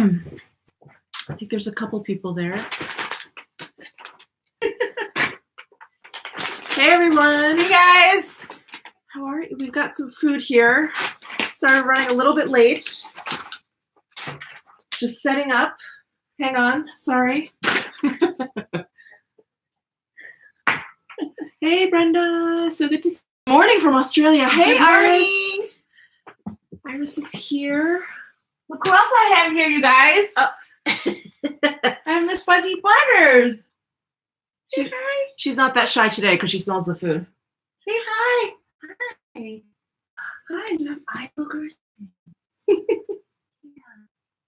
I think there's a couple people there. Hey everyone. Hey guys. How are you? We've got some food here. Started running a little bit late. Just setting up. Hang on. Sorry. Hey Brenda. So good to see you. Morning from Australia. Hey Iris. Iris is here. Look who else I have here, you guys. I have Miss Fuzzy Butters. Say hi. She's not that shy today because she smells the food. Say hi. Hi. Hi, you have eye boogers? Yeah.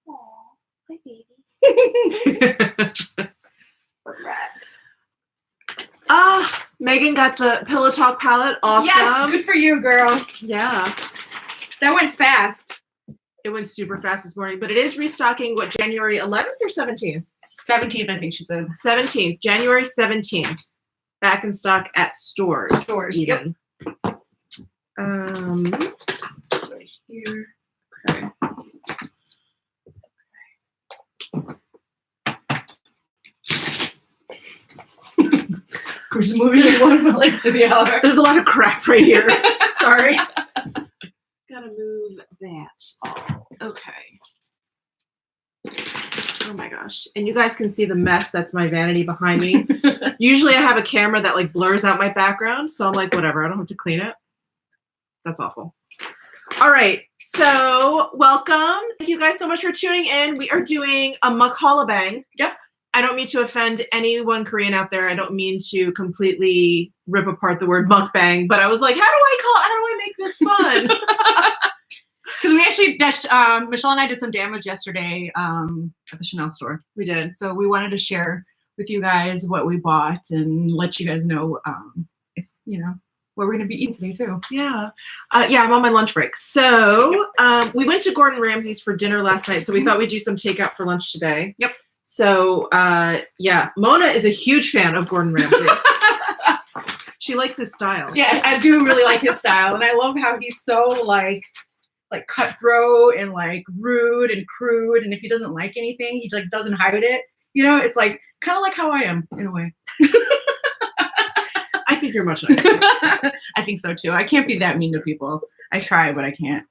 Aw, hi baby. Megan got the Pillow Talk palette. Awesome. Yes, good for you, girl. Yeah. That went fast. It went super fast this morning, but it is restocking, what, January 11th or 17th? 17th, I think she said. 17th, January 17th. Back in stock at stores. Even. Yep. So here. Okay. We're just moving from one place to the other. There's a lot of crap right here. Sorry. Gotta move that all. Okay. Oh my gosh. And you guys can see the mess that's my vanity behind me. Usually I have a camera that like blurs out my background, so I'm like, whatever, I don't have to clean it. That's awful. All right, so welcome. Thank you guys so much for tuning in. We are doing a Muk-Haul-A-Bang. Yep. I don't mean to offend anyone Korean out there. I don't mean to completely rip apart the word mukbang, but I was like, how do I make this fun? Because we actually, Michelle and I did some damage yesterday at the Chanel store. We did. So we wanted to share with you guys what we bought and let you guys know, if, you know, what we're going to be eating today too. Yeah. Yeah, I'm on my lunch break. So we went to Gordon Ramsay's for dinner last night, so we thought we'd do some takeout for lunch today. Yep. So yeah, Mona is a huge fan of Gordon Ramsay. She likes his style. Yeah, I do really like his style, and I love how he's so like cutthroat and like rude and crude, and if he doesn't like anything, he like doesn't hide it. You know, it's like kind of like how I am in a way. I think you're much nicer. I think so too. I can't be that mean to people. I try, but I can't.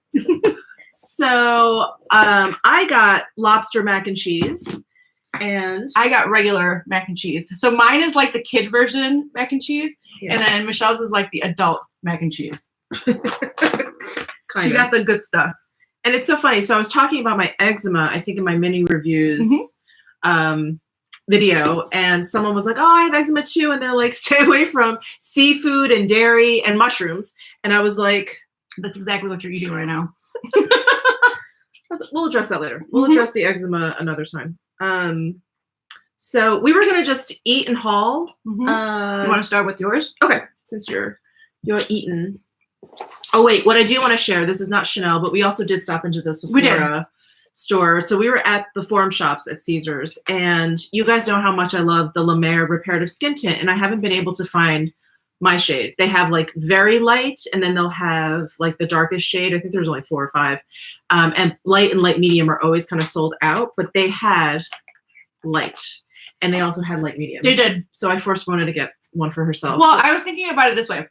So I got lobster mac and cheese. And I got regular mac and cheese. So mine is like the kid version mac and cheese. Yeah. And then Michelle's is like the adult mac and cheese. She got the good stuff. And it's so funny. So I was talking about my eczema, I think in my mini reviews video. And someone was like, oh, I have eczema too. And they're like, stay away from seafood and dairy and mushrooms. And I was like, that's exactly what you're eating right now. We'll address that later. We'll address the eczema another time. So we were gonna just eat and haul. You want to start with yours? Okay, since you're eating. Oh wait, what I do want to share. This is not Chanel, but we also did stop into the Sephora store. So we were at the Forum Shops at Caesars, and you guys know how much I love the La Mer reparative skin tint, and I haven't been able to find my shade. They have like very light, and then they'll have like the darkest shade. I think there's only 4 or 5. And light and light medium are always kind of sold out, but they had light, and they also had light medium. They did. So I forced Mona to get one for herself. Well, I was thinking about it this way.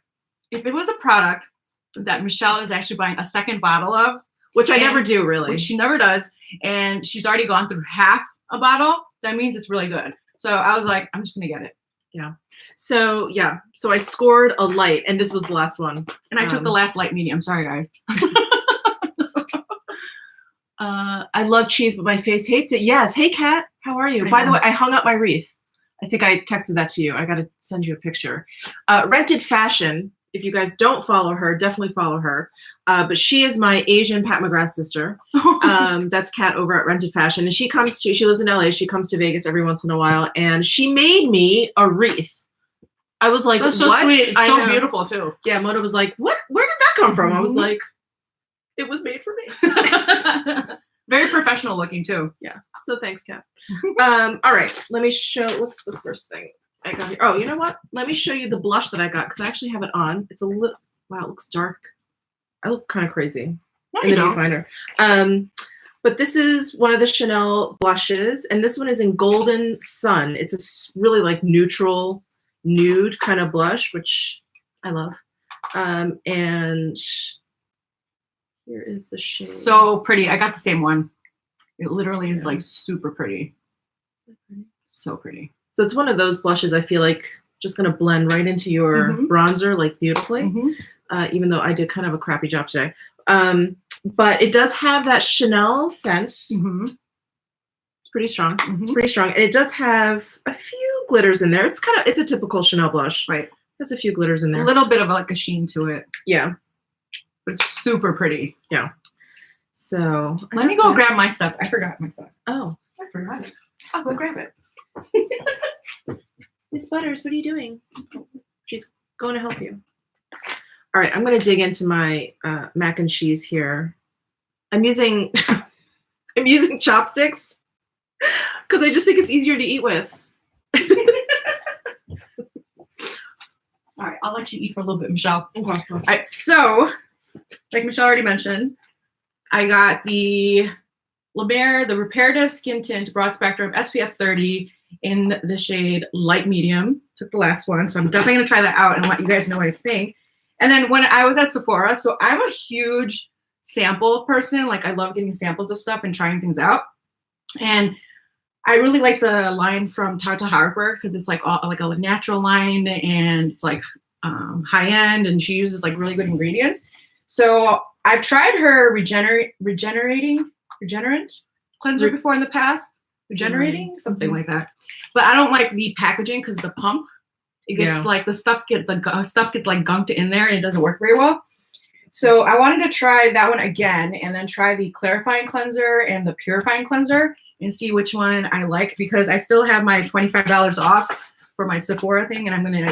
If it was a product that Michelle is actually buying a second bottle of, which I never do really. Which she never does, and she's already gone through half a bottle, that means it's really good. So I was like, I'm just gonna get it. Yeah. So yeah. So I scored a light, and this was the last one. And I took the last light medium. Sorry, guys. I love cheese, but my face hates it. Yes. Hey, Kat. How are you? By the way, I hung up my wreath. I think I texted that to you. I got to send you a picture. Rented Fashion. If you guys don't follow her, definitely follow her. But she is my Asian Pat McGrath sister. That's Kat over at Rented Fashion. And she lives in LA. She comes to Vegas every once in a while. And she made me a wreath. I was like, that's so what? Sweet. It's so beautiful too. Yeah, Mona was like, what? Where did that come from? I was like, it was made for me. Very professional looking too. Yeah. So thanks, Kat. All right. Let me show. What's the first thing I got here? Oh, you know what? Let me show you the blush that I got because I actually have it on. It's a little. Wow, it looks dark. I look kind of crazy No, in the viewfinder. But this is one of the Chanel blushes, and this one is in Golden Sun. It's a really like neutral nude kind of blush, which I love. And here is the shade. So pretty. I got the same one. It literally is like super pretty. So pretty. So it's one of those blushes I feel like just going to blend right into your bronzer like beautifully, even though I did kind of a crappy job today. But it does have that Chanel scent. It's pretty strong. It's pretty strong. And it does have a few glitters in there. It's a typical Chanel blush. Right. There's a few glitters in there. A little bit of like a sheen to it. Yeah. But it's super pretty. Yeah. So let me go grab my stuff. I forgot my stuff. Oh. I forgot it. I'll go grab it. Miss Butters, what are you doing? She's going to help you. All right, I'm going to dig into my mac and cheese here. I'm using chopsticks because I just think it's easier to eat with. All right, I'll let you eat for a little bit, Michelle. Okay. All right, so like Michelle already mentioned, I got the La Mer, the Reparative Skin Tint Broad Spectrum SPF 30 in the shade Light Medium. Took the last one, so I'm definitely going to try that out and let you guys know what I think. And then when I was at Sephora, so I'm a huge sample person. Like I love getting samples of stuff and trying things out. And I really like the line from Tata Harper because it's like a natural line and it's like high end, and she uses like really good ingredients. So I've tried her regenerant cleanser before in the past. Regenerating, something like that. But I don't like the packaging because the pump, it gets like the stuff gets like gunked in there and it doesn't work very well. So I wanted to try that one again and then try the clarifying cleanser and the purifying cleanser and see which one I like, because I still have my $25 off for my Sephora thing, and I'm gonna end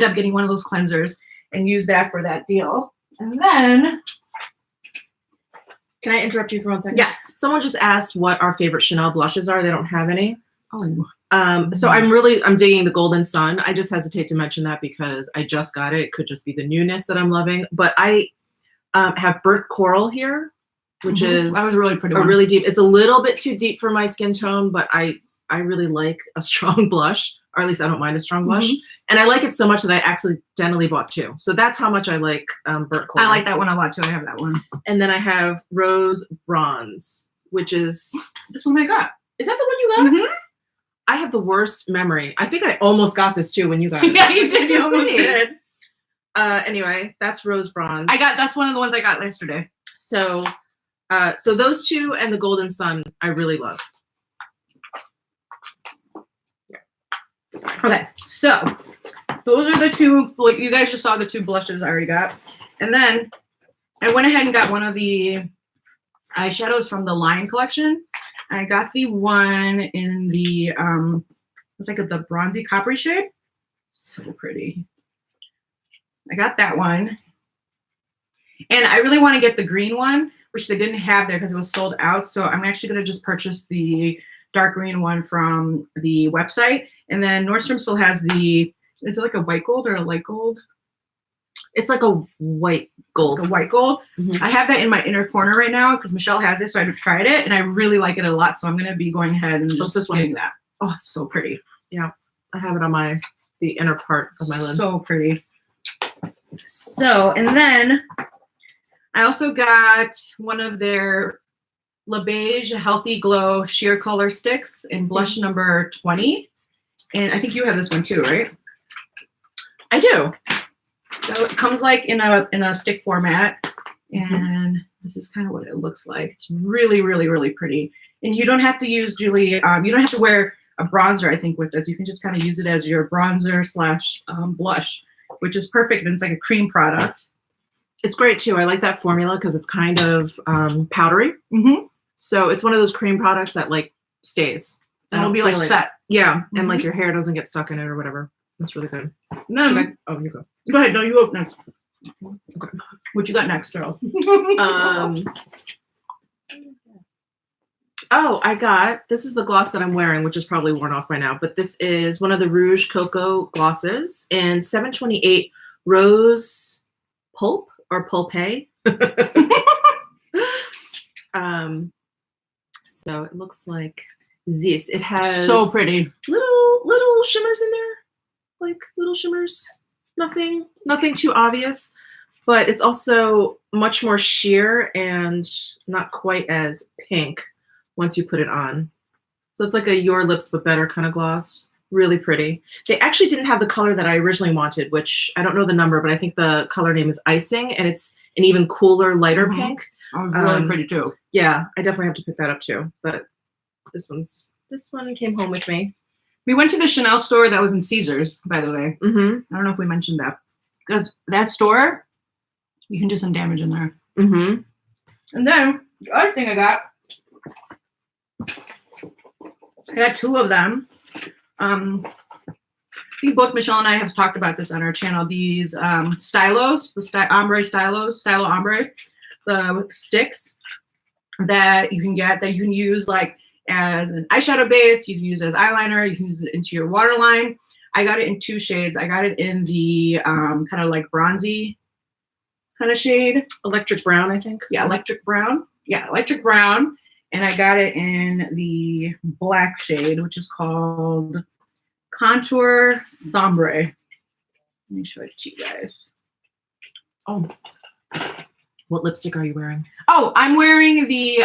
up getting one of those cleansers and use that for that deal. And then, can I interrupt you for 1 second? yes, Someone just asked what our favorite Chanel blushes are. They don't have any. oh, So I'm digging the Golden Sun. I just hesitate to mention that because I just got it. It could just be the newness that I'm loving. But I have Burnt Coral here, which is that was a really pretty a one. really deep. It's a little bit too deep for my skin tone, but I really like a strong blush, or at least I don't mind a strong blush. And I like it so much that I accidentally bought two. So that's how much I like Burnt Coral. I like that one a lot too. I have that one. And then I have Rose Bronze, which is This one I got. Is that the one you got? I have the worst memory. I think I almost got this too when you got it. Yeah, you did. You almost did. Anyway, that's Rose Bronze. That's one of the ones I got yesterday. So those two and the Golden Sun I really love. Okay, so those are the two. Like you guys just saw the two blushes I already got, and then I went ahead and got one of the eyeshadows from the Lion collection. I got the one in the it's like the bronzy coppery shade. So pretty. I got that one, and I really want to get the green one, which they didn't have there because it was sold out. So I'm actually gonna just purchase the dark green one from the website. And then Nordstrom still has is it like a white gold or a light gold? It's like a white gold. Like a white gold. I have that in my inner corner right now because Michelle has it, so I tried it and I really like it a lot. So I'm gonna be going ahead and just getting that. Oh, it's so pretty. Yeah, I have it on the inner part of my lid. So pretty. So, and then I also got one of their La Beige Healthy Glow Sheer Color Sticks in blush number 20. And I think you have this one too, right? I do. So it comes like in a stick format, and this is kind of what it looks like. It's really, really, really pretty. And you don't have to use, Julie, you don't have to wear a bronzer, I think, with this. You can just kind of use it as your bronzer / blush, which is perfect. And it's like a cream product. It's great too. I like that formula because it's kind of powdery. So it's one of those cream products that like stays. And it'll be like set. Yeah, and like your hair doesn't get stuck in it or whatever. That's really good. No, oh, you go. Go ahead. No, you go next. Okay. What you got next, girl? This is the gloss that I'm wearing, which is probably worn off by now, but this is one of the Rouge Cocoa glosses in 728 Rose Pulp or Pulpe. So it looks like this. It has So pretty. little shimmers in there, like little shimmers. Nothing too obvious, but it's also much more sheer and not quite as pink once you put it on. So it's like a Your Lips But Better kind of gloss. Really pretty. They actually didn't have the color that I originally wanted, which I don't know the number, but I think the color name is Icing, and it's an even cooler, lighter pink. Oh, it's really pretty too. Yeah, I definitely have to pick that up too. But this one came home with me. We went to the Chanel store that was in Caesars, by the way. Mm-hmm. I don't know if we mentioned that. Because that store, you can do some damage in there. Mm-hmm. And then the other thing I got 2 of them. I think both Michelle and I have talked about this on our channel. These stylos, the ombre stylos, stylo ombre, the sticks that you can get that you can use like as an eyeshadow base. You can use it as eyeliner. You can use it into your waterline. I got it in 2 shades. I got it in the kind of like bronzy kind of shade. Electric brown, I think. Yeah, electric brown. Yeah, electric brown. And I got it in the black shade, which is called Contour Sombre. Let me show it to you guys. Oh. What lipstick are you wearing? Oh, I'm wearing the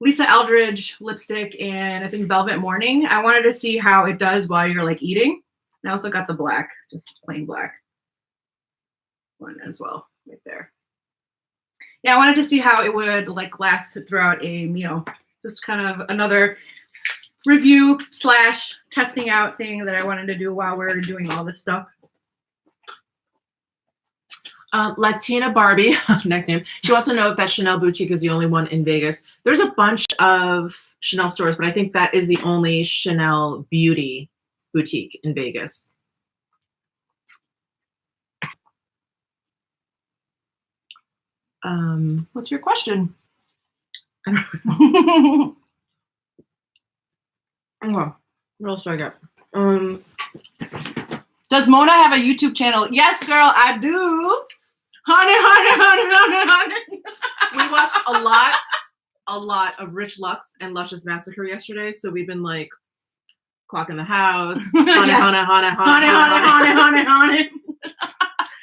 Lisa Eldridge lipstick in, I think, Velvet Morning. I wanted to see how it does while you're like eating. And I also got the black, just plain black one as well, right there. Yeah, I wanted to see how it would like last throughout a meal. Just kind of another review / testing out thing that I wanted to do while we're doing all this stuff. Latina Barbie, next name. She wants to know if that Chanel boutique is the only one in Vegas. There's a bunch of Chanel stores, but I think that is the only Chanel beauty boutique in Vegas. What's your question? Oh, what else do I got? Does Mona have a YouTube channel? Yes, girl, I do. Honey. We watched a lot of Rich Lux and Luscious Massacre yesterday, so we've been like clocking the house. Honey.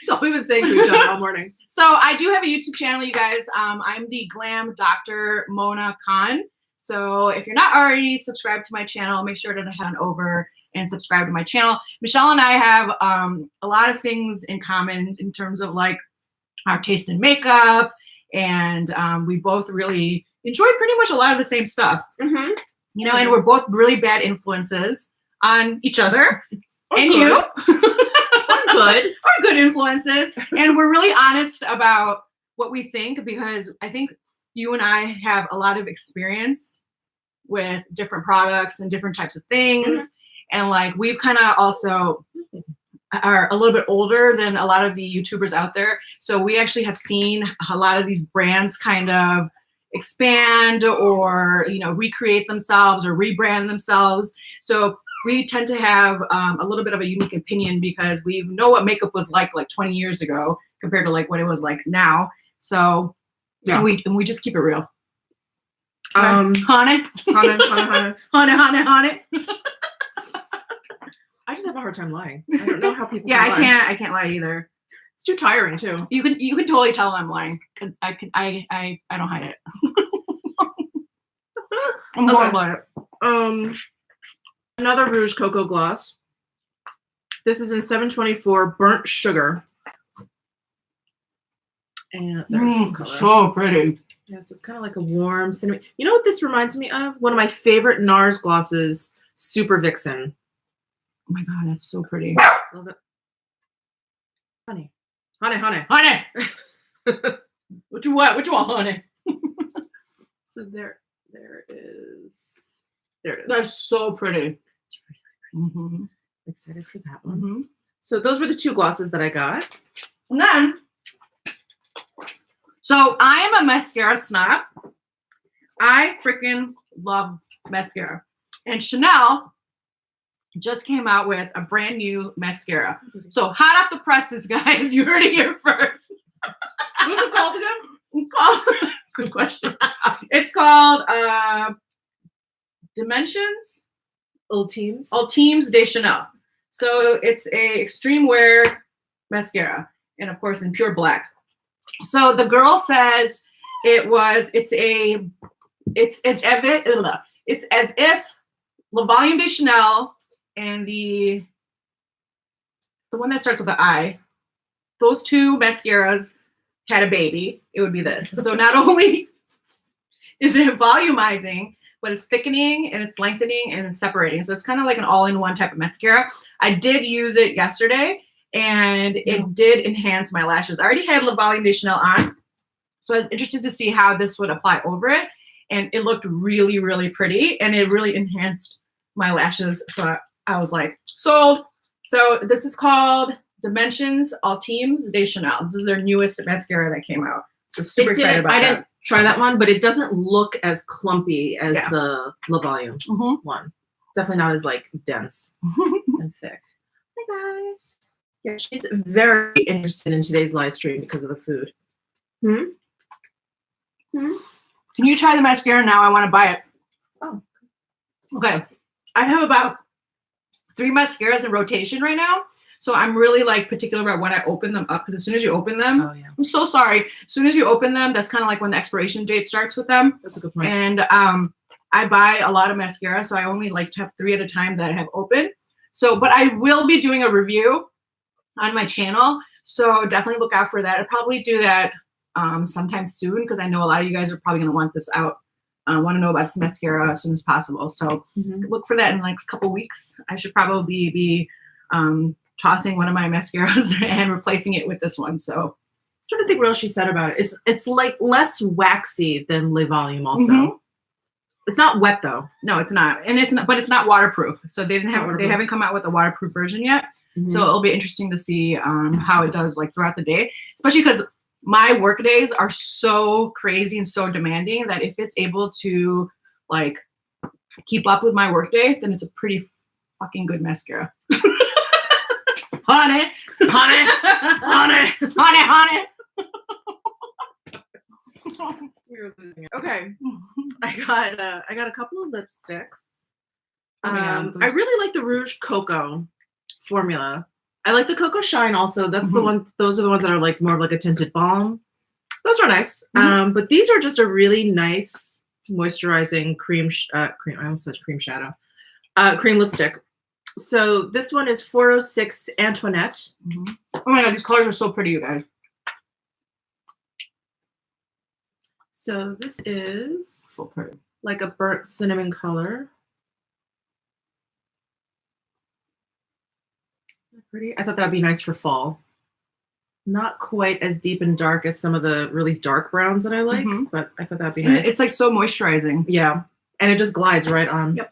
So we've been saying to each other all morning. So I do have a YouTube channel, you guys. I'm the Glam Dr. Mona Khan. So if you're not already subscribed to my channel, make sure to head over and subscribe to my channel. Michelle and I have a lot of things in common in terms of like our taste in makeup, and we both really enjoy pretty much a lot of the same stuff. Mm-hmm. You know, and we're both really bad influences on each other and good. you. Good. Or good influences. And we're really honest about what we think, because I think you and I have a lot of experience with different products and different types of things. Mm-hmm. And like we've kind of also are a little bit older than a lot of the YouTubers out there. So we actually have seen a lot of these brands kind of expand or, you know, recreate themselves or rebrand themselves. So we tend to have a little bit of a unique opinion because we know what makeup was like 20 years ago compared to like what it was like now. So yeah, and we just keep it real. Honey. I just have a hard time lying. I don't know how people. Yeah, can lie. I can't lie either. It's too tiring too. You can totally tell I'm lying because I don't hide it. I'm more about it. Another Rouge Cocoa Gloss. This is in 724 Burnt Sugar. And there's some color. So pretty. Yeah, so it's kind of like a warm cinnamon. You know what this reminds me of? One of my favorite NARS glosses, Super Vixen. Oh my God, that's so pretty. Love it. Honey. What you want, honey? So there it is. There it is. That's so pretty. It's really pretty. Mm-hmm. Excited for that one. Mm-hmm. So those were the 2 glosses that I got. And then, so I am a mascara snob. I freaking love mascara. And Chanel just came out with a brand new mascara. So hot off the presses, guys. You heard it here first. What's it called again? It's called Good question. It's called Dimensions Ultimes. de Chanel. So it's a extreme wear mascara, and of course in pure black. So the girl says it's as if Le Volume de Chanel and the one that starts with the I, those two mascaras had a baby, it would be this. So not only is it volumizing, but it's thickening and it's lengthening and it's separating. So it's kind of like an all-in-one type of mascara. I did use it yesterday and it did enhance my lashes. I already had Le Volume de Chanel on, so I was interested to see how this would apply over it. And it looked really, really pretty and it really enhanced my lashes. So I was like, sold. So this is called Dimensions Ultimes de Chanel. This is their newest mascara that came out. So super excited about that. I didn't try that one, but it doesn't look as clumpy as the Le Volume one. Definitely not as like dense and thick. Hi guys. Yeah, she's very interested in today's live stream because of the food. Can you try the mascara now? I want to buy it. Oh. Okay. I have about 3 mascaras in rotation right now. So I'm really like particular about when I open them up, because as soon as you open them, I'm so sorry. As soon as you open them, that's kind of like when the expiration date starts with them. That's a good point. And I buy a lot of mascara, so I only like to have 3 at a time that I have open. So, but I will be doing a review on my channel, so definitely look out for that. I'll probably do that sometime soon, because I know a lot of you guys are probably going to want this out. Want to know about this mascara as soon as possible. So look for that in the next couple weeks. I should probably be tossing one of my mascaras and replacing it with this one. So I'm trying to think what else she said about it. It's like less waxy than Le Volume also. It's not wet though. No, it's not. And it's not, but it's not waterproof. So they haven't come out with a waterproof version yet. So it'll be interesting to see how it does like throughout the day, especially because my work days are so crazy and so demanding that if it's able to like keep up with my work day, then it's a pretty fucking good mascara. Honey. Okay. I got a couple of lipsticks. I really like the Rouge Cocoa formula. I like the Cocoa Shine also. That's the one. Those are the ones that are like more of like a tinted balm. Those are nice. But these are just a really nice moisturizing cream. I almost said cream shadow. Cream lipstick. So this one is 406 Antoinette. Oh my god, these colors are so pretty, you guys. So this is So pretty. like a burnt cinnamon color. Pretty. I thought that'd be nice for fall. Not quite as deep and dark as some of the really dark browns that I like, but I thought that'd be nice. It's like so moisturizing. Yeah, and it just glides right on. Yep.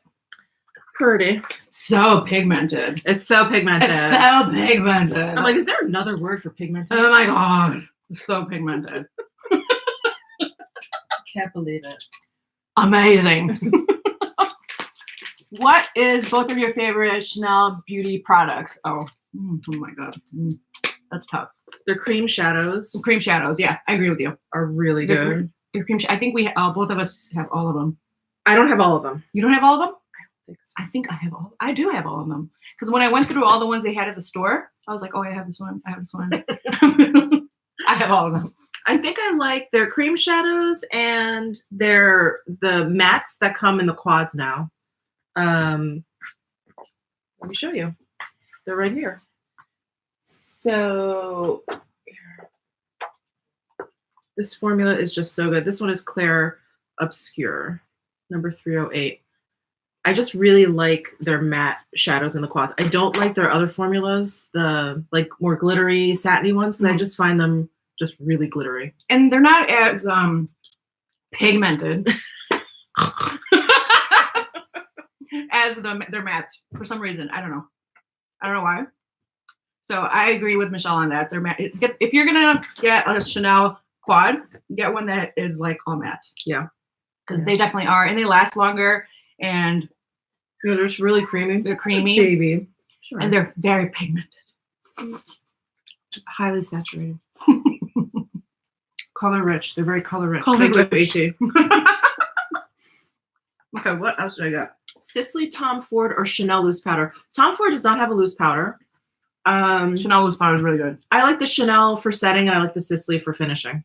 Pretty. So pigmented. It's so pigmented. It's so pigmented. I'm like, is there another word for pigmented? Oh my god, it's so pigmented. Can't believe it. Amazing. What is both of your favorite Chanel beauty products? Oh my god, that's tough. Their cream shadows. Cream shadows, yeah, I agree with you. Are really good. Your cream. I think we both of us have all of them. I don't have all of them. You don't have all of them? I don't think so. I think I have all. I do have all of them, because when I went through all the ones they had at the store, I was like, oh, I have this one. I have this one. I have all of them. I think I like their cream shadows and the mattes that come in the quads now. Let me show you. They're right here. So this formula is just so good. This one is Claire Obscure, number 308. I just really like their matte shadows in the quads. I don't like their other formulas, the like more glittery, satiny ones, because I just find them just really glittery. And they're not as pigmented as their mattes for some reason. I don't know why. So I agree with Michelle on that. They're matte. If you're gonna get a Chanel quad, get one that is like all mattes. Yeah, because they definitely are, and they last longer. And they're just really creamy. They're creamy, baby, and they're very pigmented, highly saturated. Color rich. They're very color rich. Color Thank you, rich. AT. Okay, what else did I got? Sisley, Tom Ford, or Chanel loose powder. Tom Ford does not have a loose powder. Chanel loose powder is really good. I like the Chanel for setting, and I like the Sisley for finishing.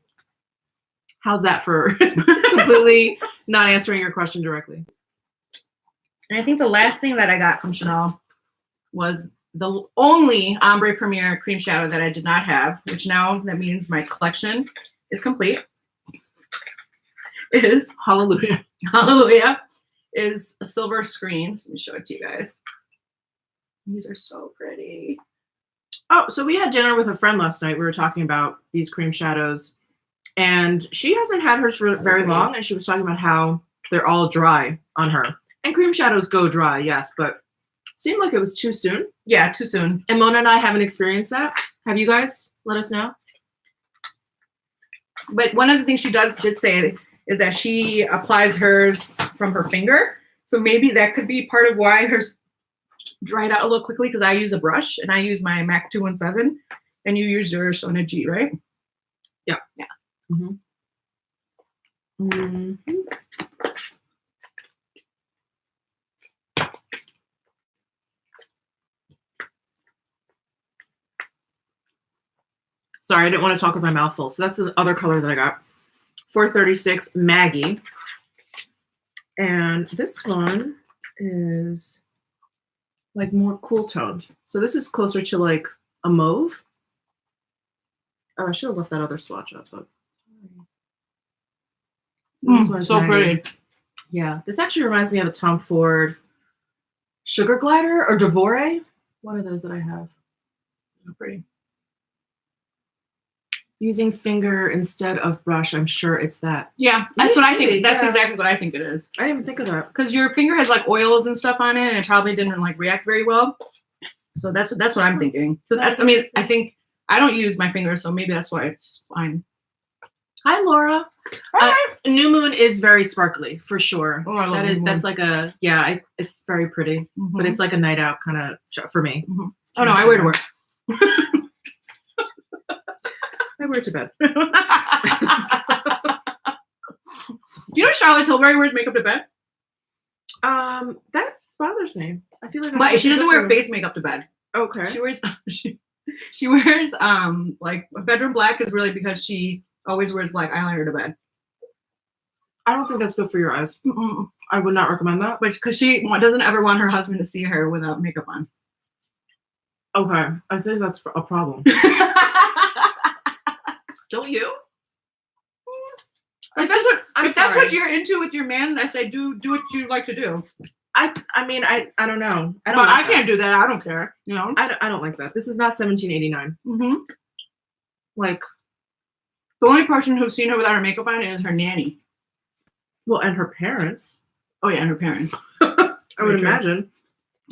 How's that for completely not answering your question directly? And I think the last thing that I got from Chanel was the only Ombre Premier cream shadow that I did not have, which now that means my collection is complete. Is Hallelujah. Hallelujah. Is a silver screen. Let me show it to you guys. These are so pretty. Oh, so we had dinner with a friend last night. We were talking about these cream shadows, and she hasn't had hers for very long, and she was talking about how they're all dry on her. And cream shadows go dry, yes, but seemed like it was too soon. Yeah, too soon. And Mona and I haven't experienced that. Have you guys? Let us know. But one of the things she did say is that she applies hers from her finger. So maybe that could be part of why hers dried out a little quickly, because I use a brush and I use my MAC 217 and you use yours on a G, right? Yeah. Yeah. Mm-hmm. Mm-hmm. Sorry, I didn't want to talk with my mouth full. So that's the other color that I got. 436 Maggie. And this one is like more cool toned. So this is closer to like a mauve. Oh, I should have left that other swatch up, but so this one's so Maggie. pretty. Yeah, this actually reminds me of a Tom Ford Sugar Glider or Devore. One of those that I have. So pretty. Using finger instead of brush, I'm sure it's that. Yeah, that's what I think. That's Yeah. exactly what I think it is. I didn't even think of that. Because your finger has like oils and stuff on it, and it probably didn't like react very well. So that's what I'm thinking. Because I mean, I think I don't use my finger, so maybe that's why it's fine. Hi, Laura. New Moon is very sparkly for sure. Oh, I love New Moon. That's like a it's very pretty, but it's like a night out kind of for me. Mm-hmm. Oh no, I wear it to work. I wear it to bed. You know Charlotte Tilbury wears makeup to bed? That bothers me. I feel like But she doesn't wear face makeup to bed. Okay. She wears she wears like bedroom black is really because she always wears black eyeliner to bed. I don't think that's good for your eyes. Mm-mm. I would not recommend that. But because she doesn't ever want her husband to see her without makeup on. Okay, I think that's a problem. Don't you? If that's what you're into with your man, I say do what you like to do. I mean I don't know. I can't do that. I don't care. You know. I don't like that. This is not 1789. Mm-hmm. Like the only person who's seen her without her makeup on is her nanny. Well, and her parents. Oh yeah, and her parents. I would imagine.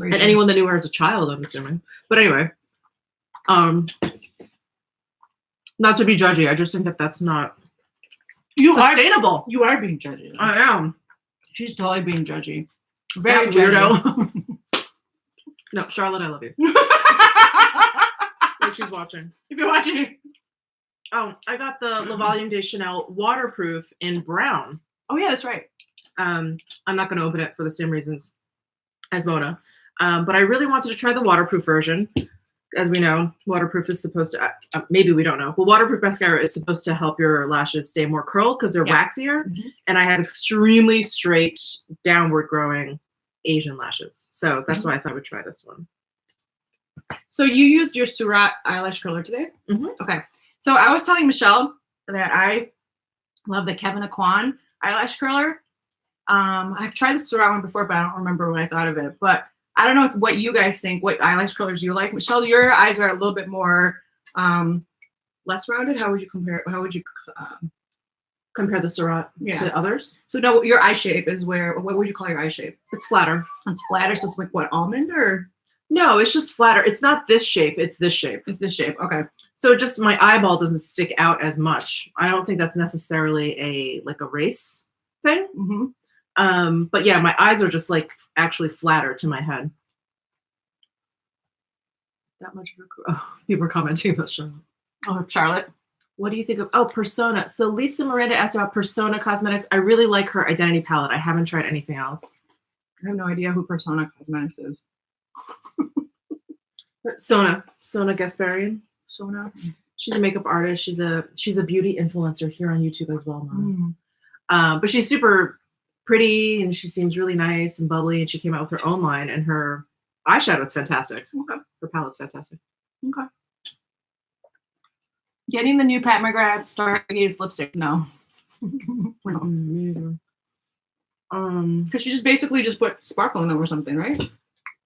And anyone that knew her as a child, I'm assuming. But anyway, not to be judgy, I just think that that's not sustainable. You are being judgy. I am. She's totally being judgy. Very weirdo. No, Charlotte, I love you. Like she's watching. If you're watching. Oh, I got the La Volume de Chanel waterproof in brown. Oh yeah, that's right. I'm not going to open it for the same reasons as Mona. But I really wanted to try the waterproof version. As we know, waterproof is supposed to, maybe we don't know, but waterproof mascara is supposed to help your lashes stay more curled because they're waxier. Mm-hmm. And I have extremely straight, downward growing Asian lashes. So that's why I thought I would try this one. So you used your Surat eyelash curler today? Mm-hmm. Okay. So I was telling Michelle that I love the Kevin Aquan eyelash curler. I've tried the Surat one before, but I don't remember what I thought of it. But I don't know what you guys think, what eyelash colors you like. Michelle, your eyes are a little bit more less rounded. How would you compare the Surat to others? So no, your eye shape is what would you call your eye shape? It's flatter. It's flatter, so it's like what, almond or? No, it's just flatter. It's not this shape. It's this shape. It's this shape. Okay. So just my eyeball doesn't stick out as much. I don't think that's necessarily a race thing. Mm-hmm. But yeah, my eyes are just like actually flatter to my head. That much of people are commenting about Charlotte. Oh, Charlotte. What do you think of, oh, Persona. So Lisa Miranda asked about Persona Cosmetics. I really like her Identity palette. I haven't tried anything else. I have no idea who Persona Cosmetics is. Sona Gasparian. Sona. She's a makeup artist. She's a beauty influencer here on YouTube as well now. But she's super pretty and she seems really nice and bubbly. And she came out with her own line and her eyeshadow is fantastic. Okay. Her palette's fantastic. Okay. Getting the new Pat McGrath Stargaze lipstick? No. No. Because she just basically just put sparkle in them or something, right?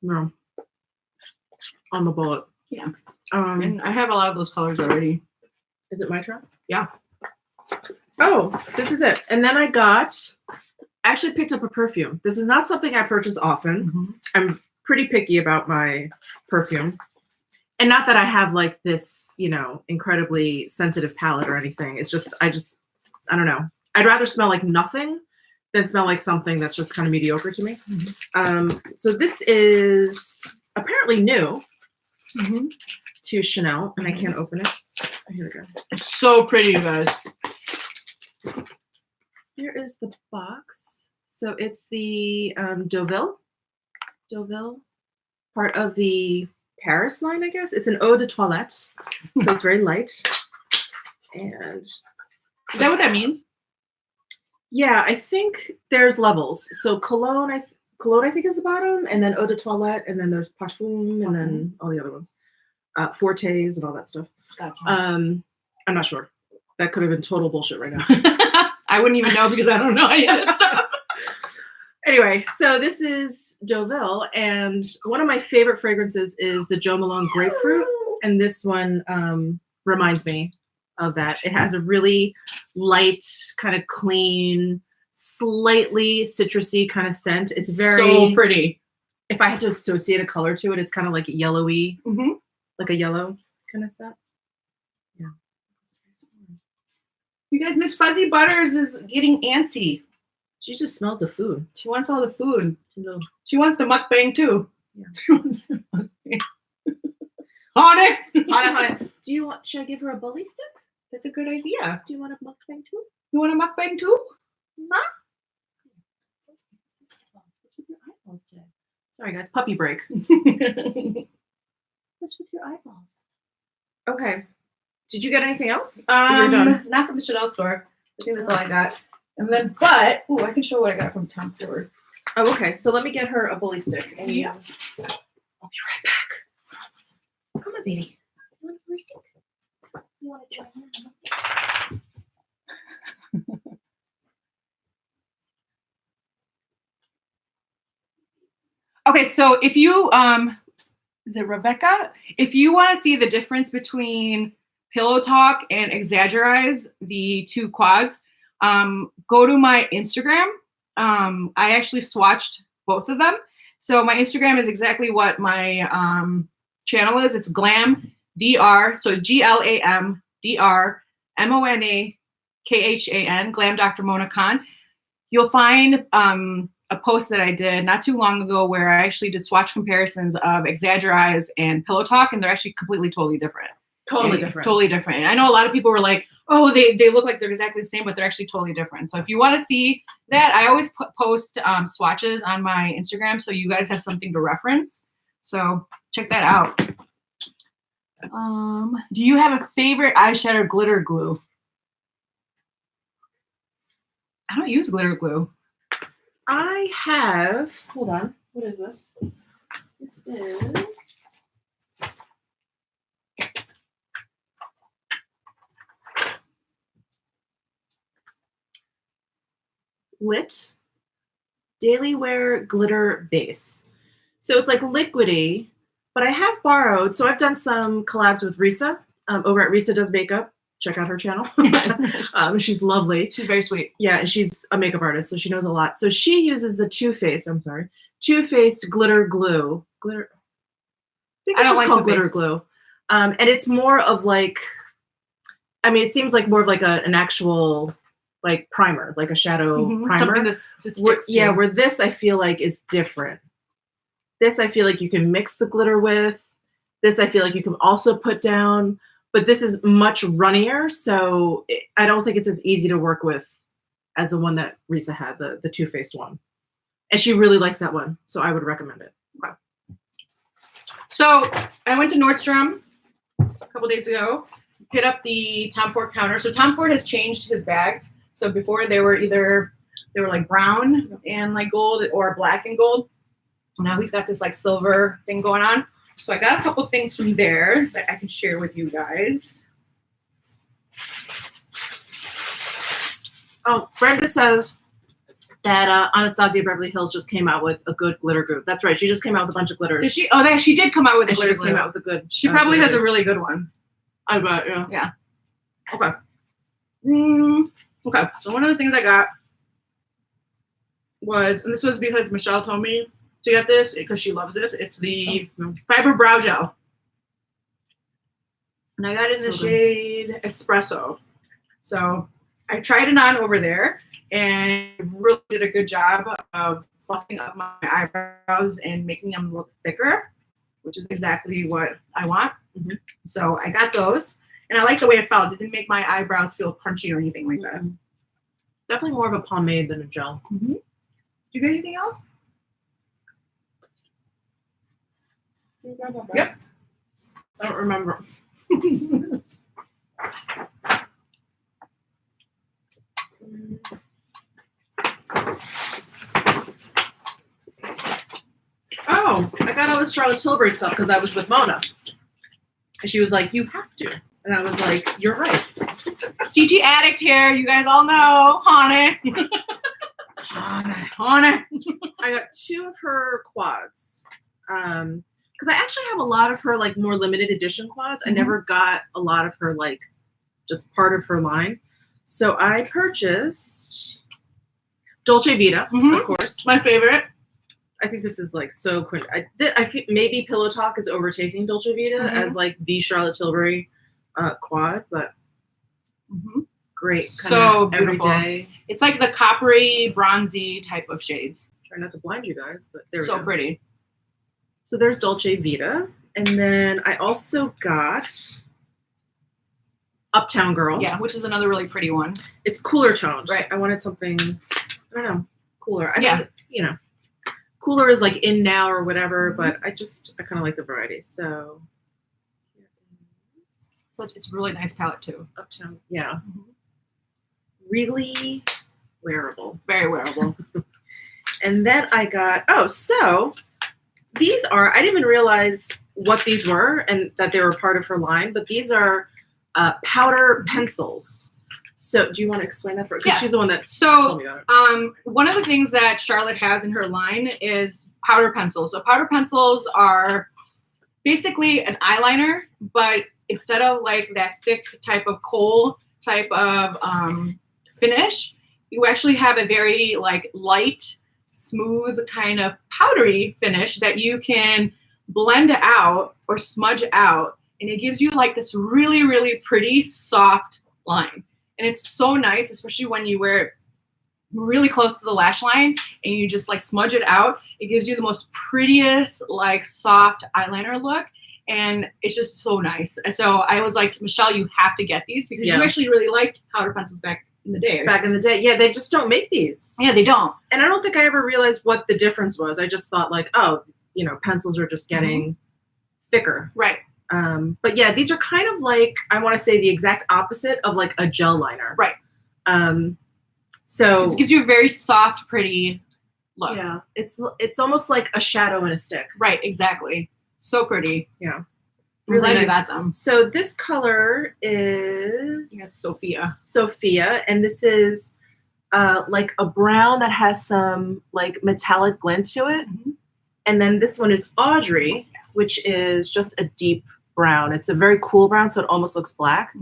No. On the bullet. Yeah. And I have a lot of those colors already. Is it my turn? Yeah. Oh, this is it. And then I actually picked up a perfume. This is not something I purchase often. I'm pretty picky about my perfume. And not that I have like this, incredibly sensitive palette or anything. It's just, I don't know. I'd rather smell like nothing than smell like something that's just kind of mediocre to me. So this is apparently new to Chanel, and I can't open it. Here we go. So pretty, you guys. Here is the box. So it's the Deauville part of the Paris line, I guess. It's an eau de toilette, so it's very light. And is that what that means? Yeah, I think there's levels. So cologne, I think is the bottom, and then eau de toilette, and then there's parfum, and then all the other ones, fortes and all that stuff. Gotcha. I'm not sure. That could have been total bullshit right now. I wouldn't even know because I don't know any of that stuff. Anyway, so this is Deauville, and one of my favorite fragrances is the Jo Malone Grapefruit, and this one reminds me of that. It has a really light, kind of clean, slightly citrusy kind of scent. It's very so pretty. If I had to associate a color to it, it's kind of like yellowy, like a yellow kind of scent. Yeah. You guys, Miss Fuzzy Butters is getting antsy. She just smelled the food. She wants all the food. She wants the mukbang too. Yeah. She wants the mukbang. Honey. Should I give her a bully stick? That's a good idea. Do you want a mukbang too? You want a mukbang too? Ma? What's with your eyeballs today? Sorry, guys. Puppy break. What's with your eyeballs? Okay. Did you get anything else? You're done. Not from the Chanel store. I think that's all I got. And then, but I can show what I got from Tom Ford. Oh, okay. So let me get her a bully stick. And yeah. I'll be right back. Come on, baby. You want a bully stick? You want to join in? Okay, so if you is it Rebecca? If you want to see the difference between Pillow Talk and Exaggerize, the two quads, go to my Instagram. I actually swatched both of them. So my Instagram is exactly what my channel is. It's Glam DR. So GLAM DR MONAKHAN, Glam Dr. Mona Khan. You'll find a post that I did not too long ago where I actually did swatch comparisons of Exaggerize and Pillow Talk, and they're actually totally different. Totally different. And I know a lot of people were like, oh, they look like they're exactly the same, but they're actually totally different. So if you want to see that, I always post swatches on my Instagram so you guys have something to reference. So check that out. Do you have a favorite eyeshadow glitter glue? I don't use glitter glue. I have, hold on, what is this? This is Lit Daily Wear Glitter Base. So it's like liquidy, but I have borrowed, so I've done some collabs with Risa over at Risa Does Makeup. Check out her channel. She's lovely. She's very sweet. Yeah, and she's a makeup artist, so she knows a lot. So she uses the Too Faced glitter glue. Glitter. I don't like called glitter glue. And it's more of like, I mean, it seems like more of like an actual like primer, like a shadow primer. Something to stick to. Yeah, where this I feel like is different. This I feel like you can mix the glitter with. This I feel like you can also put down. but this is much runnier, so I don't think it's as easy to work with as the one that Risa had, the Too Faced one. And she really likes that one, so I would recommend it. Okay. So I went to Nordstrom a couple days ago, hit up the Tom Ford counter. So Tom Ford has changed his bags. So before they were like brown and like gold or black and gold. Now he's got this like silver thing going on. So I got a couple things from there that I can share with you guys. Oh, Brenda says that Anastasia Beverly Hills just came out with a good glitter group. That's right. She just came out with a bunch of glitters. Did she? Oh, she did come out with a And she glitter just came glue. out with a good. She probably has a glitters. really good one. I bet. Yeah. Yeah. Okay. Okay. So one of the things I got was, and this was because Michelle told me to get this because she loves this. It's the Fiber Brow Gel. And I got it in the So good. shade Espresso. So I tried it on over there and really did a good job of fluffing up my eyebrows and making them look thicker, which is exactly what I want. Mm-hmm. So I got those. And I like the way it felt. It didn't make my eyebrows feel crunchy or anything like that. Definitely more of a pomade than a gel. Mm-hmm. Did you get anything else? Yep. I don't remember. Oh, I got all this Charlotte Tilbury stuff because I was with Mona. And she was like, you have to. And I was like, you're right. CT Addict here. You guys all know. Honey. Honey. I got 2 of her quads. Because I actually have a lot of her like more limited edition quads. I never got a lot of her like just part of her line. So I purchased Dolce Vita, of course. My favorite. I think this is like so quint. I feel maybe Pillow Talk is overtaking Dolce Vita as like the Charlotte Tilbury quad, but great. So beautiful. Every day. It's like the coppery, bronzy type of shades. Try not to blind you guys, but there we So go. pretty. So there's Dolce Vita. And then I also got Uptown Girl. Yeah, which is another really pretty one. It's cooler tones. Right. I wanted something, I don't know, cooler. Yeah. You know, cooler is like in now or whatever, but I kind of like the variety. So It's a really nice palette too. Uptown, yeah. Really wearable. Very wearable. And then I got, so these are, I didn't even realize what these were and that they were part of her line, but these are powder pencils. So do you want to explain that for her? Because she's the one that told me about it. One of the things that Charlotte has in her line is powder pencils. So powder pencils are basically an eyeliner, but instead of like that thick type of kohl type of finish, you actually have a very like light, smooth kind of powdery finish that you can blend out or smudge out, and it gives you like this really, really pretty soft line. And it's so nice, especially when you wear it really close to the lash line and you just like smudge it out. It gives you the most prettiest like soft eyeliner look, and it's just so nice. And so I was like to Michelle, you have to get these because you actually really liked powder pencils back in the day. Back in the day. Yeah, they just don't make these. Yeah, they don't. And I don't think I ever realized what the difference was. I just thought like, oh, you know, pencils are just getting thicker. Right. But yeah, these are kind of like, I want to say the exact opposite of like a gel liner. Right. So it gives you a very soft, pretty look. Yeah, it's almost like a shadow in a stick. Right, exactly. So pretty. Yeah. Really Really glad you nice. got them. So this color is Sophia. Sophia, and this is like a brown that has some like metallic glint to it. And then this one is Audrey, which is just a deep brown. It's a very cool brown, so it almost looks black.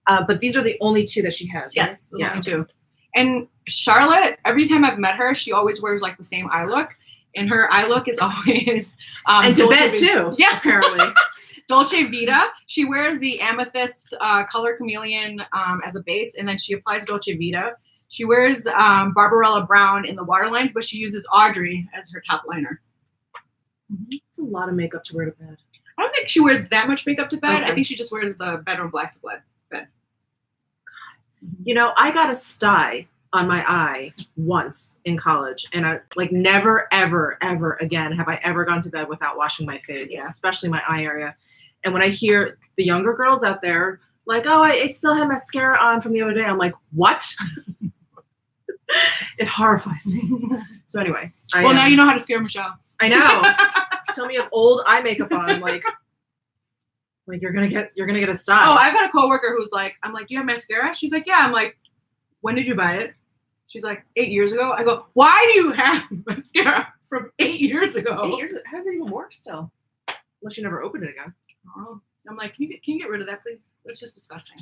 But these are the only 2 that she has. Yes, right? the only 2. And Charlotte, every time I've met her, she always wears like the same eye look. And her eye look is always and to Dolce bed too. Yeah, apparently. Dolce Vita. She wears the amethyst color chameleon as a base, and then she applies Dolce Vita. She wears Barbarella Brown in the waterlines, but she uses Audrey as her top liner. It's a lot of makeup to wear to bed. I don't think she wears that much makeup to bed. Okay. I think she just wears the bedroom black to bed. You know, I got a sty on my eye once in college, and I like never, ever, ever again have I ever gone to bed without washing my face, especially my eye area. And when I hear the younger girls out there like, oh, I still have mascara on from the other day, I'm like, what? It horrifies me. So anyway, now you know how to scare Michelle. I know. Tell me of old eye makeup on, like you're gonna get a sty. Oh, I've had a coworker who's like, I'm like, do you have mascara? She's like, yeah. I'm like, when did you buy it? She's like, 8 years ago. I go, why do you have mascara from 8 years ago? 8 years? How does it even work still? Unless you never open it again. Oh. I'm like, can you get rid of that, please? That's just disgusting.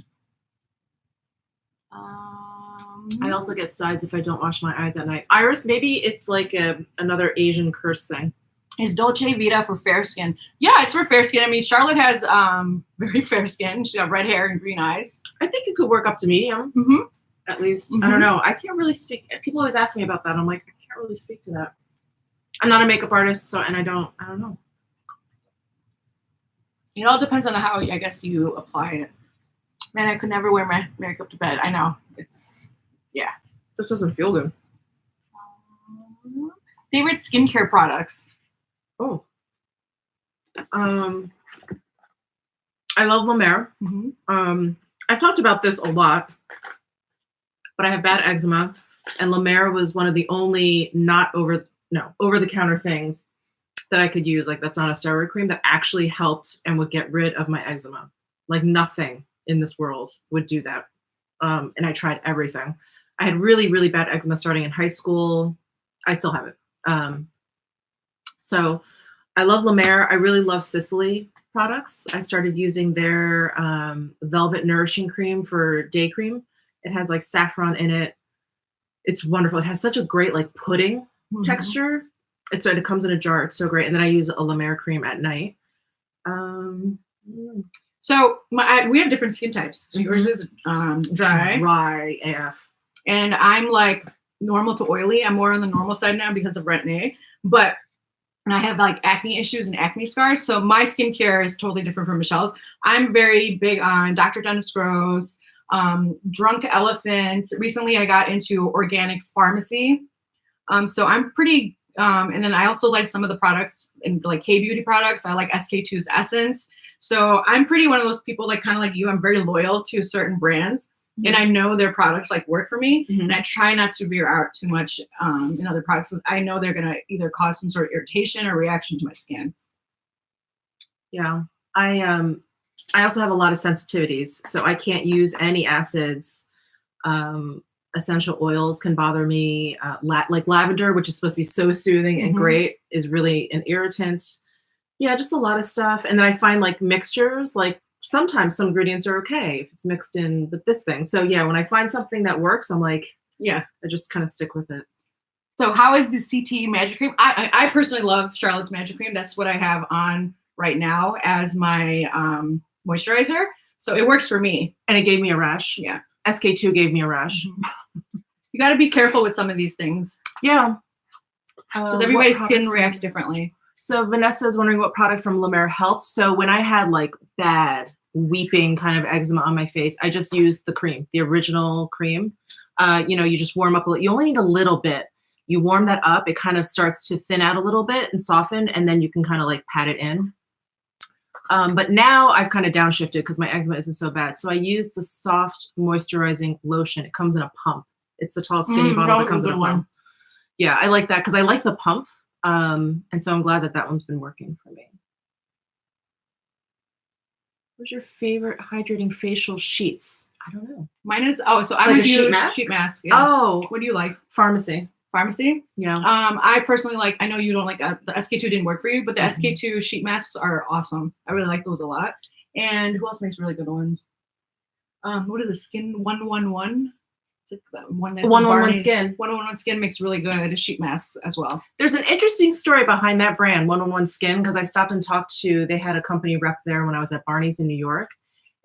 I also get styes if I don't wash my eyes at night. Iris, maybe it's like another Asian curse thing. Is Dolce Vita for fair skin? Yeah, it's for fair skin. I mean, Charlotte has very fair skin. She's got red hair and green eyes. I think it could work up to medium, at least. I don't know. I can't really speak. People always ask me about that. I'm like, I can't really speak to that. I'm not a makeup artist, so I don't know. It all depends on how, I guess, you apply it. Man, I could never wear my makeup to bed. I know. This doesn't feel good. Favorite skincare products? Oh. I love La Mer. I've talked about this a lot, but I have bad eczema, and La Mer was one of the only over-the-counter things that I could use, like that's not a steroid cream, that actually helped and would get rid of my eczema. Like nothing in this world would do that. And I tried everything. I had really, really bad eczema starting in high school. I still have it. So I love La Mer. I really love Sicily products. I started using their Velvet Nourishing Cream for day cream. It has like saffron in it. It's wonderful. It has such a great like pudding texture. It comes in a jar. It's so great. And then I use a La Mer cream at night. So we have different skin types. So yours is dry AF. And I'm like normal to oily. I'm more on the normal side now because of Retin-A. But I have like acne issues and acne scars. So my skincare is totally different from Michelle's. I'm very big on Dr. Dennis Gross, Drunk Elephant. Recently I got into organic pharmacy. So I'm pretty and then I also like some of the products in like K-Beauty products. I like SK2's Essence. So I'm pretty one of those people, like kind of like you. I'm very loyal to certain brands, and I know their products like work for me. And I try not to veer out too much in other products. I know they're gonna either cause some sort of irritation or reaction to my skin. Yeah, I also have a lot of sensitivities, so I can't use any acids. Essential oils can bother me. Like lavender, which is supposed to be so soothing and great, is really an irritant. Yeah, just a lot of stuff. And then I find like mixtures, like sometimes some ingredients are okay if it's mixed in with this thing. So yeah, when I find something that works, I'm like, yeah, I just kind of stick with it. So how is the CT Magic Cream? I personally love Charlotte's Magic Cream. That's what I have on right now as my moisturizer. So it works for me. And it gave me a rash. Yeah. SK2 gave me a rash. You got to be careful with some of these things. Yeah. Because everybody's skin reacts differently. So Vanessa is wondering what product from La Mer helped. So when I had like bad weeping kind of eczema on my face, I just used the cream, the original cream. You just warm up a little. You only need a little bit. You warm that up. It kind of starts to thin out a little bit and soften, and then you can kind of like pat it in. But now I've kind of downshifted because my eczema isn't so bad. So I use the soft moisturizing lotion. It comes in a pump. It's the tall, skinny bottle that comes in a pump. Yeah, I like that because I like the pump. And so I'm glad that one's been working for me. What's your favorite hydrating facial sheets? I don't know. Mine is, so I'm like a huge sheet mask? Sheet mask. Yeah. Oh. What do you like? Pharmacy. Pharmacy? Yeah. I personally like, I know you don't like, the SK2 didn't work for you, but the SK2 sheet masks are awesome. I really like those a lot. And who else makes really good ones? What is the Skin 111? It's like that one that's 111 Skin. 111 Skin makes really good sheet masks as well. There's an interesting story behind that brand, 111 Skin, because I stopped and talked to, they had a company rep there when I was at Barney's in New York.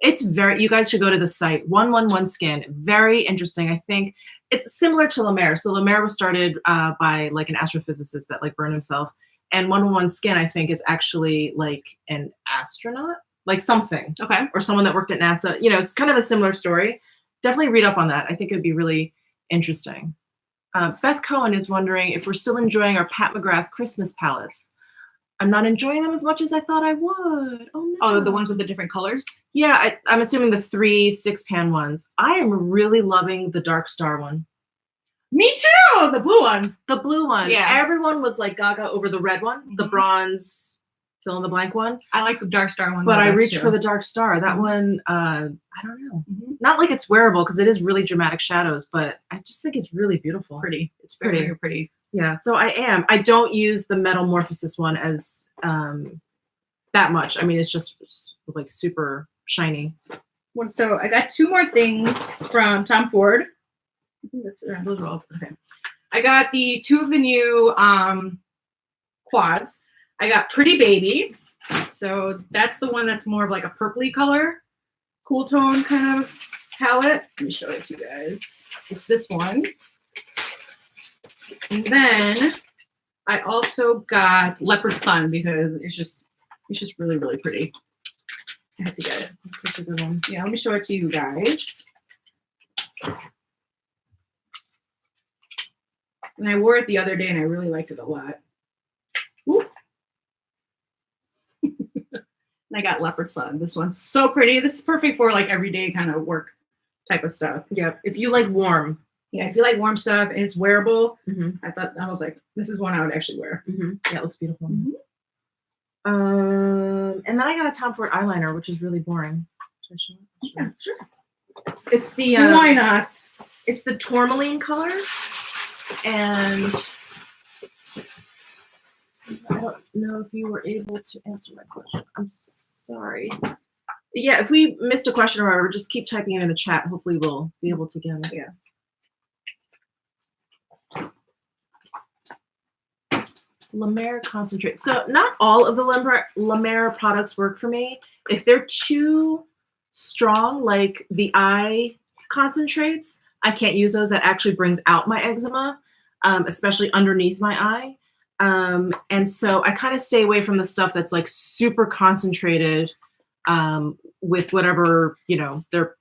You guys should go to the site, 111 Skin. Very interesting. I think it's similar to La Mer. So La Mer was started by like an astrophysicist that like burned himself. And 111 Skin, I think, is actually like an astronaut, like something, Okay. or someone that worked at NASA. You know, it's kind of a similar story. Definitely read up on that. I think it'd be really interesting. Beth Cohen is wondering if we're still enjoying our Pat McGrath Christmas palettes. I'm not enjoying them as much as I thought I would. Oh, no. Oh, the ones with the different colors? Yeah, I'm assuming the 3 6-pan ones. I am really loving the Dark Star one. Me too! The blue one. The blue one. Yeah. Everyone was like gaga over the red one, the bronze fill in the blank one. I like the Dark Star one. But I best, reached too. for the Dark Star. That one, I don't know. Not like it's wearable because it is really dramatic shadows, but I just think it's really beautiful. Pretty. It's pretty. Very pretty. Yeah, so I don't use the Metamorphosis one as that much. I mean, it's just like super shiny. So I got 2 more things from Tom Ford. I think that's those are all okay. I got the 2 of the new quads. I got Pretty Baby. So that's the one that's more of like a purpley color, cool tone kind of palette. Let me show it to you guys. It's this one. And then I also got Leopard Sun because it's just really, really pretty. I have to get it. It's such a good one. Yeah, let me show it to you guys. And I wore it the other day and I really liked it a lot. Ooh. And I got Leopard Sun. This one's so pretty. This is perfect for like everyday kind of work type of stuff. Yeah, if you like warm. Yeah, if you like warm stuff and it's wearable, Mm-hmm. I was like, this is one I would actually wear. Mm-hmm. Yeah, it looks beautiful. Mhm. And then I got a Tom Ford eyeliner, which is really boring. Should I show it? Yeah, sure. It's the Why not? It's the tourmaline color, and I don't know if you were able to answer my question. I'm sorry. Yeah, if we missed a question or whatever, just keep typing it in the chat. Hopefully, we'll be able to get it. Yeah. La Mer concentrate. So not all of the La Mer products work for me. If they're too strong, like the eye concentrates, I can't use those. That actually brings out my eczema, especially underneath my eye. And so I kind of stay away from the stuff that's like super concentrated with whatever, you know, their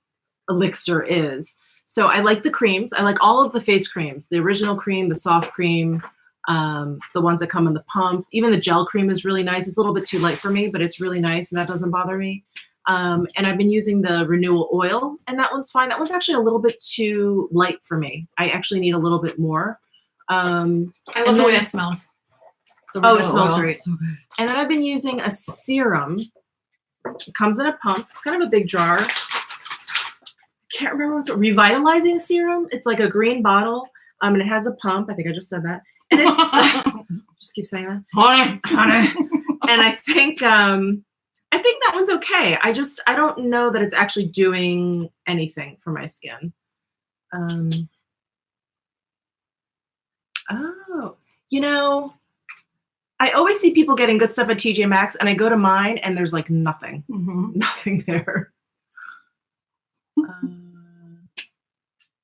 elixir is. So I like the creams. I like all of the face creams, the original cream, the soft cream, the ones that come in the pump. Even the gel cream is really nice. It's a little bit too light for me, but it's really nice and that doesn't bother me. And I've been using the Renewal Oil and that one's fine. That one's actually a little bit too light for me. I actually need a little bit more. I love the way that smells. Oh, it smells great. So good. And then I've been using a serum. It comes in a pump. It's kind of a big jar. I can't remember what's revitalizing serum. It's like a green bottle. And it has a pump. I think I just said that. And it's just keep saying that. Honey. And I think that one's okay. I don't know that it's actually doing anything for my skin. Oh, you know, I always see people getting good stuff at TJ Maxx, and I go to mine, and there's like nothing, nothing there.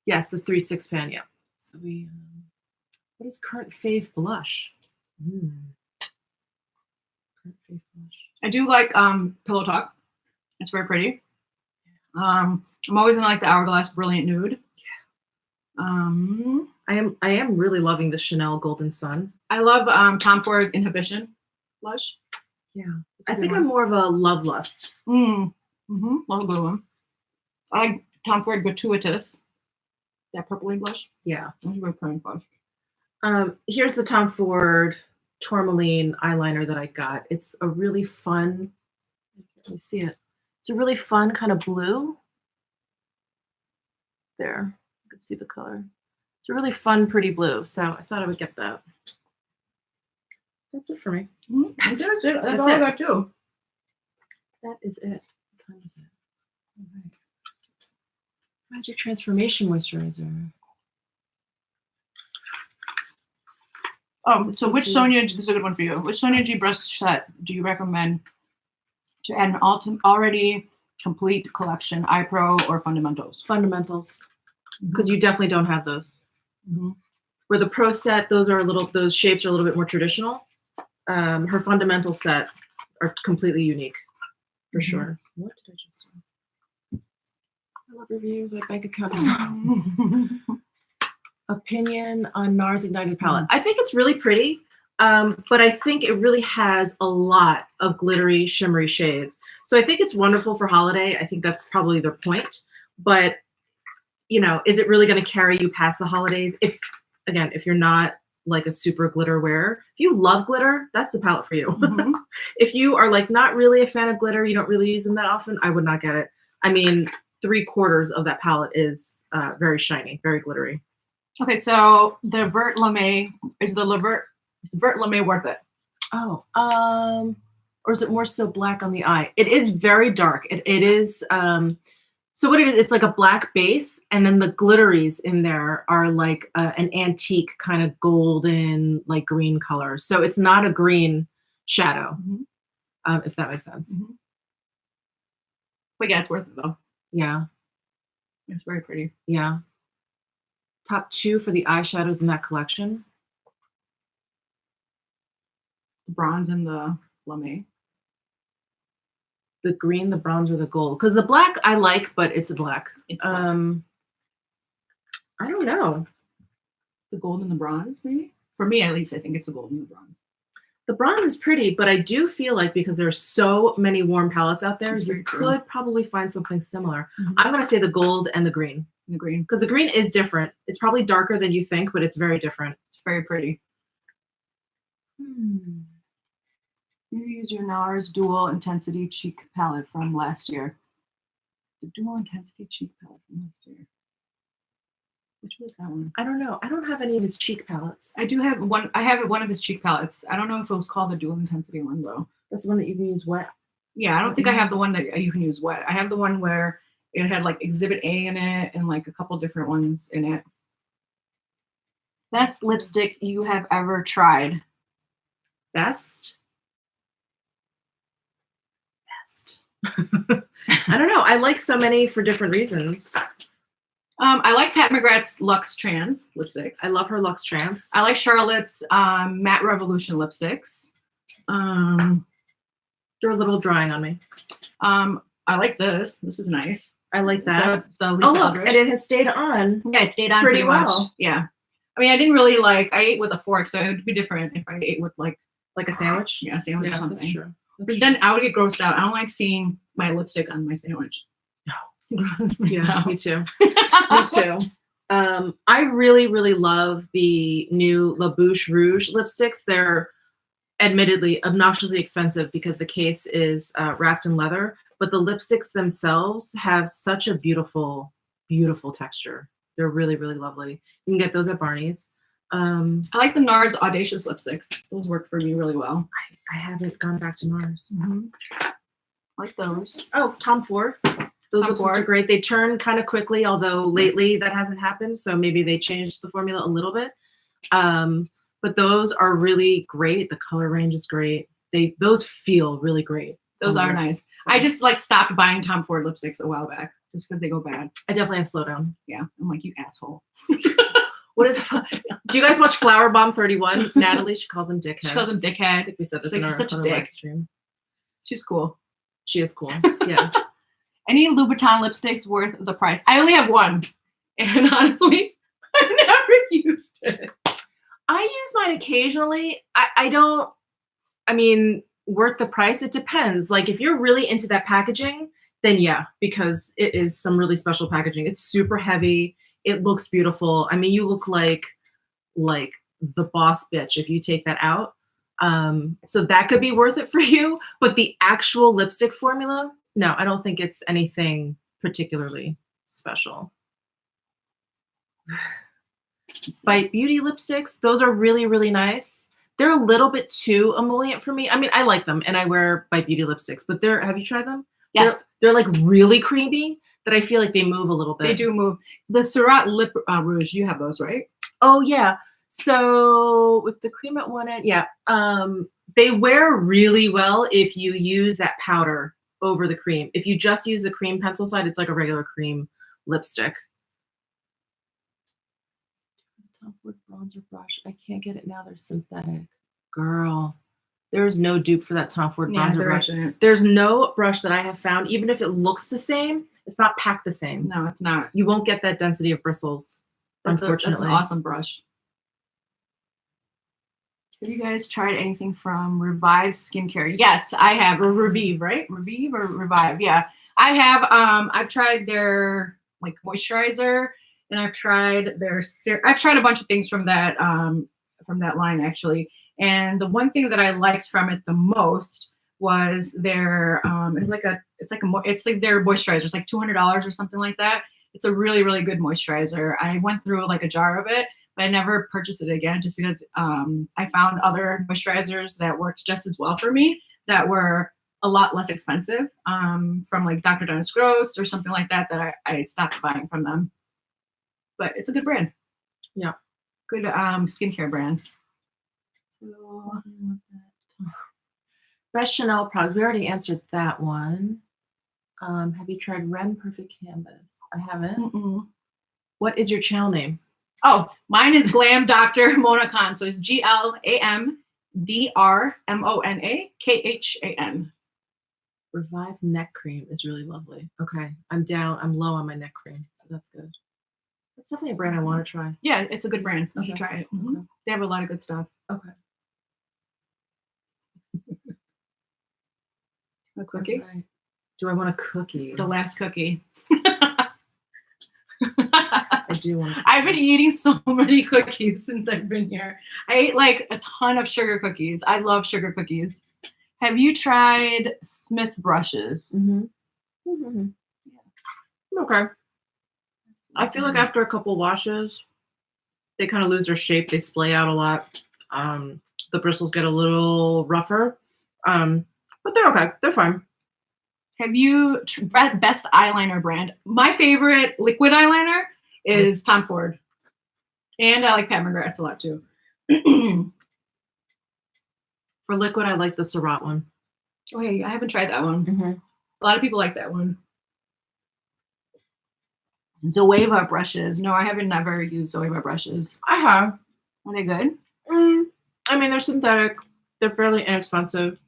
Yes, the 3 6-pan. Yeah. So we. What is current fave blush? Current fave blush. I do like Pillow Talk. It's very pretty. I'm always gonna like the Hourglass Brilliant Nude. I am really loving the Chanel Golden Sun. I love Tom Ford's Inhibition blush. Yeah, I think I'm more of a Love Lust. Love a good one. I like Tom Ford Gratuitous. That purpley blush. Yeah, that's a very pretty blush. Here's the Tom Ford Tourmaline eyeliner that I got. It's a really fun. Let me see it. It's a really fun kind of blue. There, you can see the color. It's a really fun, pretty blue. So I thought I would get that. That's it for me. That's it. That's all I got too. That is it. What time is it? All right. Magic Transformation Moisturizer. So which Sonia, this is a good one for you. Which Sonia G brush set do you recommend to add an already complete collection, eye pro or fundamentals? Fundamentals. Because you definitely don't have those. Where the pro set, those shapes are a little bit more traditional. her fundamental set are completely unique, for sure. What did I just do? I love reviews. My bank account is opinion on NARS Ignited palette. I think it's really pretty, but I think it really has a lot of glittery, shimmery shades. So I think it's wonderful for holiday. I think that's probably their point. But, you know, is it really going to carry you past the holidays? If you're not like a super glitter wearer, if you love glitter, that's the palette for you. If you are like not really a fan of glitter, you don't really use them that often, I would not get it. I mean, 3/4 of that palette is very shiny, very glittery. Okay, so the Vert Lame, is the Vert Lame worth it? Oh, or is it more so black on the eye? It is very dark. It is, so what it is, it's like a black base, and then the glitteries in there are like an antique kind of golden, like green color. So it's not a green shadow, if that makes sense. But yeah, it's worth it though. Yeah. It's very pretty. Yeah. Top 2 for the eyeshadows in that collection. The bronze and the lame. The green, the bronze, or the gold. Because the black I like, but it's a black. It's black. I don't know. The gold and the bronze, maybe? For me, at least, I think it's the gold and the bronze. The bronze is pretty, but I do feel like because there's so many warm palettes out there, you could probably find something similar. I'm going to say the gold and the green. The green. Because the green is different. It's probably darker than you think, but it's very different. It's very pretty. You use your NARS Dual Intensity Cheek Palette from last year. The Dual Intensity Cheek Palette from last year. Which was that one? I don't know. I don't have any of his cheek palettes. I do have one. I have one of his cheek palettes. I don't know if it was called the Dual Intensity one, though. That's the one that you can use wet? Yeah, I don't think I have the one that you can use wet. I have the one where it had like Exhibit A in it and like a couple different ones in it. Best lipstick you have ever tried? Best? I don't know. I like so many for different reasons. I like Pat McGrath's Luxe Trans lipsticks. I love her Luxe Trans. I like Charlotte's Matte Revolution lipsticks. They're a little drying on me. I like this. This is nice. I like that. The Lisa look, Eldridge. and it has stayed on. Yeah, it stayed on pretty pretty much. well. Yeah. I mean, I didn't really like. I ate with a fork, so it would be different if I ate with like a sandwich. Yeah, a sandwich or something. That's true. But then I would get grossed out. I don't like seeing my lipstick on my sandwich. No. Yeah, me too. Me too. I really, really love the new La Bouche Rouge lipsticks. They're admittedly obnoxiously expensive because the case is wrapped in leather, but the lipsticks themselves have such a beautiful, beautiful texture. They're really, really lovely. You can get those at Barney's. I like the NARS Audacious lipsticks. Those work for me really well. I haven't gone back to NARS. I like those. Oh, Tom Ford. Those lipsticks are great. They turn kind of quickly, although lately that hasn't happened. So maybe they changed the formula a little bit. But those are really great. The color range is great. Those feel really great. Those are nice. So. I just like stopped buying Tom Ford lipsticks a while back just because they go bad. I definitely have slowdown. Yeah. I'm like, you asshole. What is? Do you guys watch Flower Bomb 31? Natalie, she calls him dickhead. She calls him dickhead. I think we said this She's in like, our such a dick. stream. She's cool. She is cool. Yeah. Any Louboutin lipsticks worth the price? I only have one, and honestly, I've never used it. I use mine occasionally. I mean, worth the price? It depends. Like if you're really into that packaging, then yeah, because it is some really special packaging. It's super heavy. It looks beautiful. I mean, you look like the boss bitch if you take that out. So that could be worth it for you. But the actual lipstick formula, no, I don't think it's anything particularly special. Bite Beauty lipsticks, those are really, really nice. They're a little bit too emollient for me. I mean, I like them and I wear Bite Beauty lipsticks, but have you tried them? Yes. They're like really creamy that I feel like they move a little bit. They do move. The Surratt Lip Rouge, you have those, right? Oh yeah. So with the cream at one end, yeah. They wear really well if you use that powder over the cream. If you just use the cream pencil side, it's like a regular cream lipstick. Top with bronzer brush. I can't get it now. They're synthetic. Girl. There is no dupe for that Tom Ford bronzer brush. Isn't. There's no brush that I have found, even if it looks the same, it's not packed the same. No, it's not. You won't get that density of bristles, unfortunately. That's an awesome brush. Have you guys tried anything from Revive Skincare? Yes, I have. Or Revive, right? Revive or Revive? Yeah, I have. I've tried their like moisturizer, and I've tried their. I've tried a bunch of things from that line actually. And the one thing that I liked from it the most was their it's like their moisturizer. It's like $200 or something like that. It's a really, really good moisturizer. I went through like a jar of it, but I never purchased it again just because I found other moisturizers that worked just as well for me that were a lot less expensive from like Dr. Dennis Gross or something like that I stopped buying from them. But it's a good brand. Yeah. Good skincare brand. Best Chanel products. We already answered that one. Have you tried Ren Perfect Canvas? I haven't. Mm-mm. What is your channel name? Oh, mine is Glam Dr. Mona Khan. So it's GlamDrMonaKhan. Revive neck cream is really lovely. Okay, I'm low on my neck cream, so that's good. That's definitely a brand I want to try. Yeah, it's a good brand. You should Okay. try it. Okay. They have a lot of good stuff. Okay. A cookie? Right. Do I want a cookie? The last cookie. I do want a cookie. I've been eating so many cookies since I've been here. I ate like a ton of sugar cookies. I love sugar cookies. Have you tried Smith brushes? Mm-hmm. Mm-hmm. Yeah. Okay. I feel like after a couple washes, they kind of lose their shape. They splay out a lot. The bristles get a little rougher. But they're okay. They're fine. Have you best eyeliner brand? My favorite liquid eyeliner is Tom Ford, and I like Pat McGrath's a lot too. For liquid, I like the Surratt one. Oh yeah, I haven't tried that one. Mm-hmm. A lot of people like that one. Zoeva brushes. No, I haven't never used Zoeva brushes. I have. Are they good? I mean, they're synthetic. They're fairly inexpensive.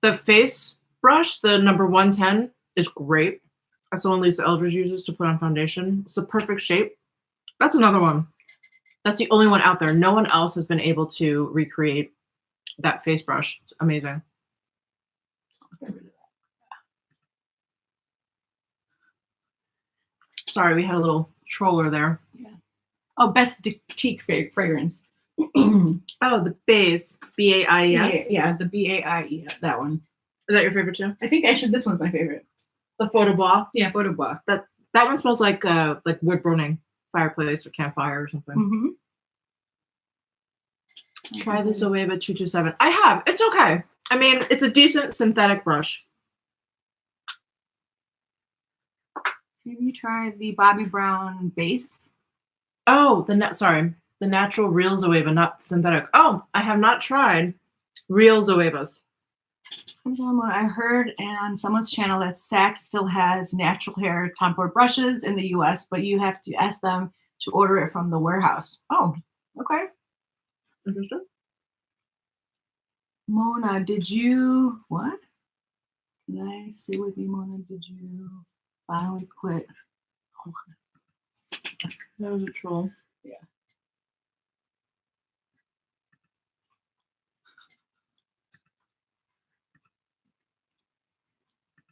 The face brush, the number 110, is great. That's the one Lisa Eldridge uses to put on foundation. It's a perfect shape. That's another one. That's the only one out there. No one else has been able to recreate that face brush. It's amazing. Sorry, we had a little troller there. Yeah. Oh, best boutique fragrance. Oh, the Baes. B-A-I-E-S? Yeah, the B-A-I-E-S, that one. Is that your favorite too? I think actually this one's my favorite. The Photo Bois? Yeah, Photo Bois. That one smells like wood burning fireplace or campfire or something. Mm-hmm. Try the Zoeva 227. I have. It's okay. I mean, it's a decent synthetic brush. Have you tried the Bobbi Brown base? Oh, the natural real Zoeva, not synthetic. Oh, I have not tried real Zoevas. I heard on someone's channel that Saks still has natural hair Tom Ford brushes in the US, but you have to ask them to order it from the warehouse. Oh, okay. Interesting. Mona, did you what? Can I stay with you, Mona? Did you finally quit? Oh. That was a troll. Yeah.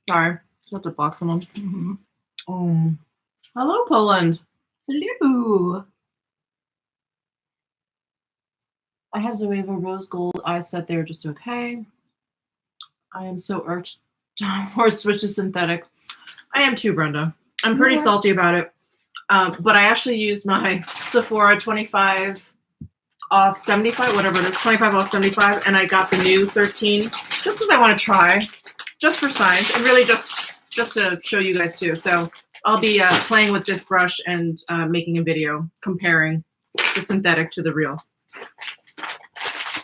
Sorry. Just have to block someone. Mm-hmm. Hello, Poland. Hello. I have Zoeva Rose Gold eyes set. They were just okay. I am so irked for switch to synthetic. I am too, Brenda. I'm pretty salty about it. But I actually used my Sephora 25 off 75, whatever it is, 25 off 75, and I got the new 13 just because I want to try, just for science, and really just to show you guys too. So I'll be playing with this brush and making a video comparing the synthetic to the real.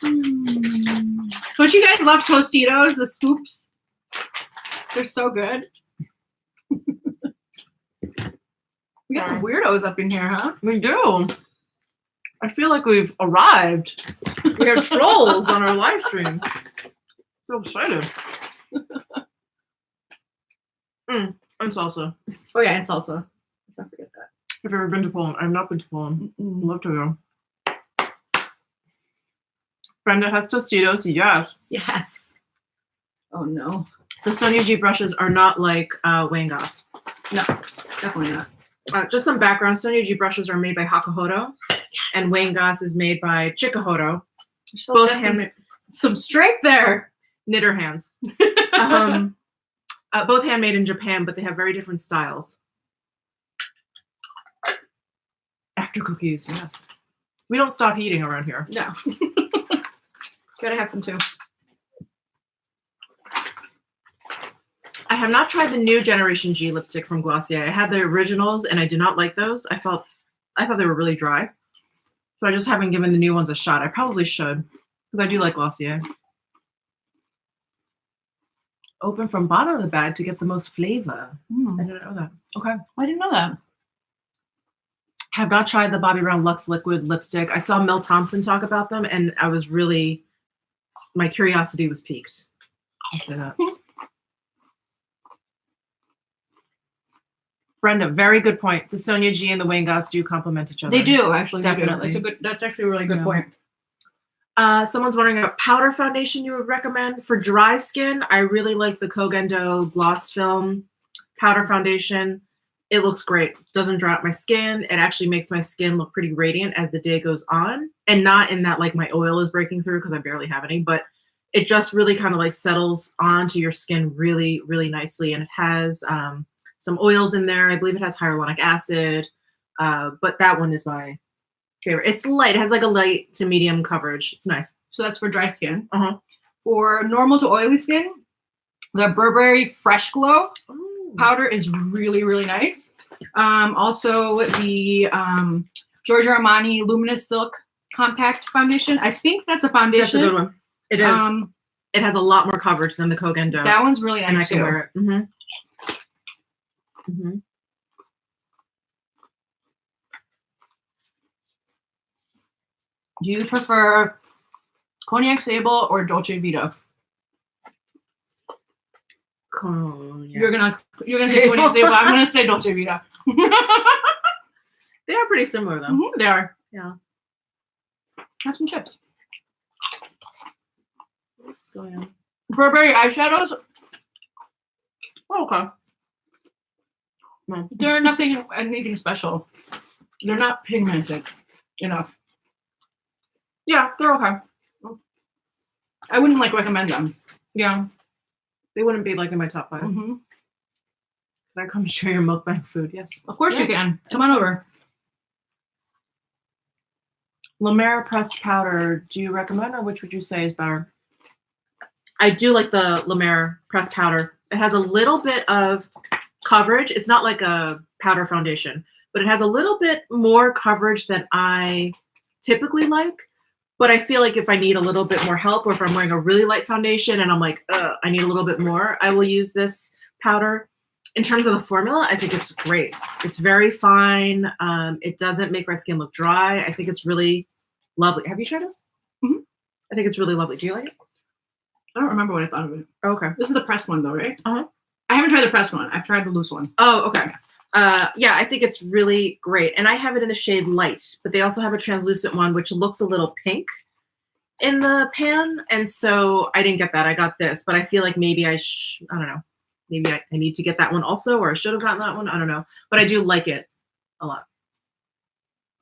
Don't you guys love Tostitos, the scoops? They're so good. We got some weirdos up in here, huh? We do. I feel like we've arrived. We have trolls on our live stream. So excited. And salsa. Oh yeah, and salsa. Let's not forget that. Have you ever been to Poland? I've not been to Poland. I'd love to go. Brenda has Tostitos. Yes. Yes. Oh no. The Sonia G brushes are not like Wangas. No, definitely not. Just some background. Sonia G brushes are made by Hakuhodo, and Wangas is made by Chikuhodo. Both handmade. Some strength there. Knitter hands. Both handmade in Japan, but they have very different styles. After cookies, yes. We don't stop eating around here. No. Gotta have some too. I have not tried the new Generation G lipstick from Glossier. I had the originals and I did not like those. I thought they were really dry. So I just haven't given the new ones a shot. I probably should, because I do like Glossier. Open from bottom of the bag to get the most flavor. I didn't know that. Okay. I didn't know that. Have not tried the Bobbi Brown Luxe Liquid lipstick. I saw Mel Thompson talk about them and I was really, my curiosity was piqued. I'll say that. Brenda, very good point. The Sonia G and the Wangas do complement each other. They do, actually. Definitely. That's actually a really good point. Someone's wondering about powder foundation you would recommend. For dry skin, I really like the Kogendo Gloss Film powder foundation. It looks great. Doesn't dry out my skin. It actually makes my skin look pretty radiant as the day goes on. And not in that like my oil is breaking through because I barely have any, but it just really kind of like settles onto your skin really, really nicely. And it has some oils in there. I believe it has hyaluronic acid, but that one is my favorite. It's light. It has like a light to medium coverage. It's nice. So that's for dry skin. For normal to oily skin, the Burberry Fresh Glow powder is really, really nice. Also the Giorgio Armani Luminous Silk Compact Foundation. I think that's a foundation. That's a good one. It is. It has a lot more coverage than the Kogendo. That one's really nice and I can too. wear it. Do you prefer Cognac Sable or Dolce Vita? Cognac. You're gonna say Cognac Sable. I'm gonna say Dolce Vita. They are pretty similar though. They are. Yeah. Have some chips. What's going on? Burberry eyeshadows. Oh, okay. They're anything special. They're not pigmented enough. Yeah, they're okay. I wouldn't recommend them. Yeah. They wouldn't be like in my top 5. Can I come and share your mukbang food? Yes. Of course you can. Come on over. La Mer pressed powder, do you recommend or which would you say is better? I do like the La Mer pressed powder. It has a little bit of coverage. It's not like a powder foundation, but it has a little bit more coverage than I typically like. But I feel like if I need a little bit more help or if I'm wearing a really light foundation and I'm like, I need a little bit more, I will use this powder. In terms of the formula, I think it's great. It's very fine. It doesn't make my skin look dry. I think it's really lovely. Have you tried this? I think it's really lovely. Do you like it? I don't remember what I thought of it. Okay. This is the pressed one though, right? I haven't tried the pressed one. I've tried the loose one. Oh, okay. Yeah, I think it's really great. And I have it in the shade light, but they also have a translucent one, which looks a little pink in the pan. And so I didn't get that. I got this, but I feel like maybe I don't know. Maybe I need to get that one also, or I should have gotten that one. I don't know. But I do like it a lot.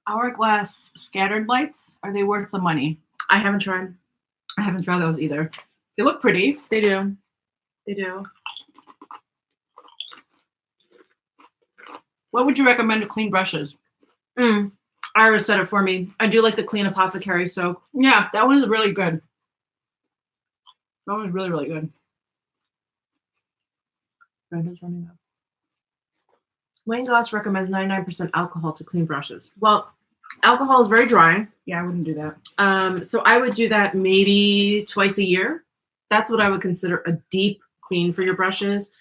Hourglass scattered lights, are they worth the money? I haven't tried. I haven't tried those either. They look pretty. They do. They do. What would you recommend to clean brushes? Ira said it for me. I do like the Clean Apothecary soap. Yeah, that one is really good. That one is really, really good. Brenda's running up. Wayne Goss recommends 99% alcohol to clean brushes. Well, alcohol is very drying. Yeah, I wouldn't do that. So I would do that maybe twice a year. That's what I would consider a deep clean for your brushes.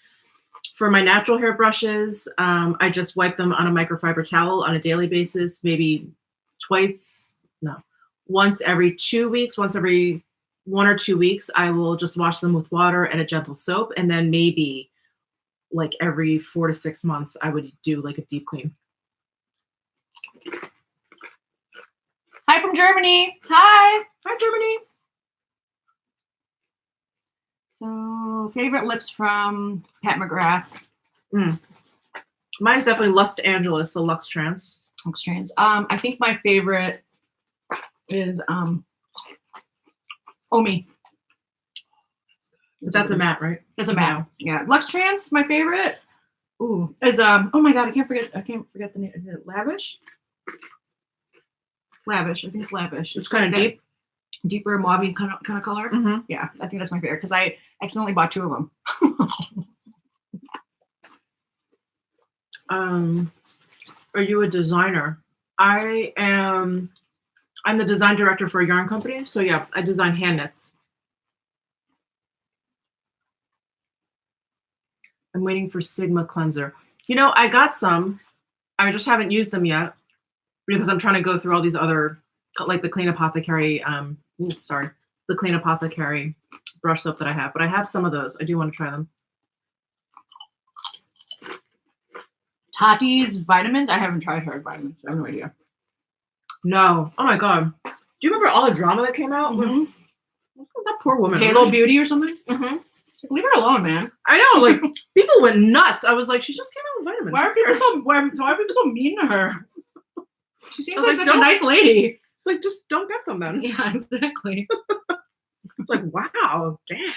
For my natural hair brushes, I just wipe them on a microfiber towel on a daily basis, maybe twice no. Once every 2 weeks, once every 1 or 2 weeks, I will just wash them with water and a gentle soap. And then maybe like every 4 to 6 months, I would do like a deep clean. Hi from Germany. Hi. Hi, Germany. So, favorite lips from Pat McGrath. Mine's definitely Lust Angeles, the Lux Trans. Lux Trans. I think my favorite is Omi. That's a matte, right? That's a matte. Yeah. Lux Trans, my favorite. Ooh, is oh my god, I can't forget the name. Is it Lavish? Lavish. I think it's Lavish. It's kind of deep. Deeper mauve kind of color. Mm-hmm. Yeah, I think that's my favorite because I accidentally bought 2 of them. Are you a designer? I'm the design director for a yarn company. So yeah, I design hand knits. I'm waiting for Sigma cleanser. You know, I got some. I just haven't used them yet because I'm trying to go through all these other, like the Clean Apothecary, the Clean Apothecary brush soap that I have. But I have some of those. I do want to try them. Tati's vitamins. I haven't tried her vitamins. I have no idea. No. Oh my god. Do you remember all the drama that came out? Mm-hmm. That poor woman. Halo Beauty or something? Mm-hmm. Leave her alone, man. I know, like people went nuts. I was like, she just came out with vitamins. Why are people so mean to her? She seems like such a don't- nice lady. It's like, just don't get them then. Yeah, exactly. It's like, wow, damn.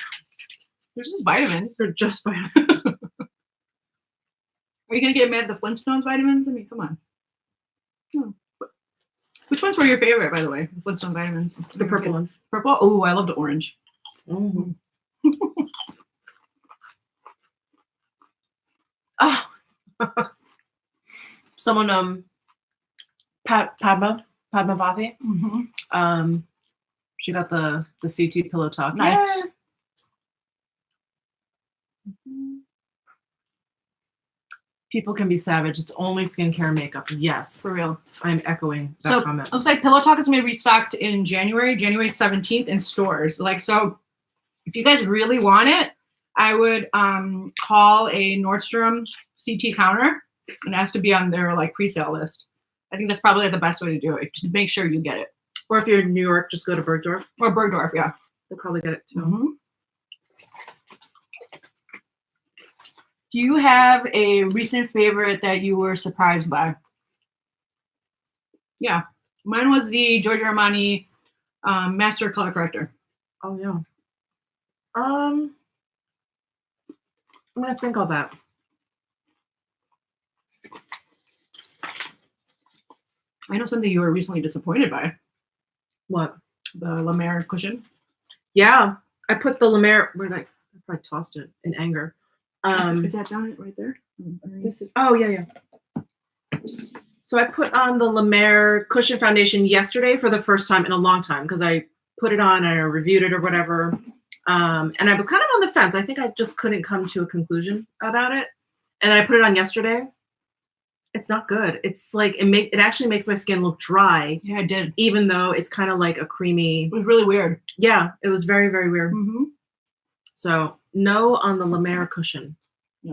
They're just vitamins. They're just vitamins. Are you gonna get mad at the Flintstones vitamins? I mean, come on. Hmm. Which ones were your favorite, by the way? The Flintstone vitamins. The purple ones. Purple? Oh, I love the orange. Mm-hmm. Oh. Someone, Padma Vathi. Mm-hmm. She got the CT pillow top. Nice. Yeah. People can be savage. It's only skincare and makeup. Yes. For real. I'm echoing that comment. Looks like Pillow Talk is going to be restocked in January 17th in stores. Like, so if you guys really want it, I would call a Nordstrom CT counter and ask to be on their like pre-sale list. I think that's probably the best way to do it. Just make sure you get it. Or if you're in New York, just go to Bergdorf. Or Bergdorf, yeah. They'll probably get it too. Mm-hmm. Do you have a recent favorite that you were surprised by? Yeah. Mine was the Giorgio Armani Master Color Corrector. Oh, yeah. I'm going to think of that. I know something you were recently disappointed by. What? The La Mer cushion. Yeah. I put the La Mer, where did I probably tossed it in anger. Is that down right there? This is, oh, yeah. So I put on the La Mer cushion foundation yesterday for the first time in a long time because I put it on and I reviewed it or whatever. And I was kind of on the fence. I think I just couldn't come to a conclusion about it. And I put it on yesterday. It's not good. It's like, it actually makes my skin look dry. Yeah, I did. Even though it's kind of like a creamy. It was really weird. Yeah, it was very, very weird. Mm-hmm. So no on the La Mer cushion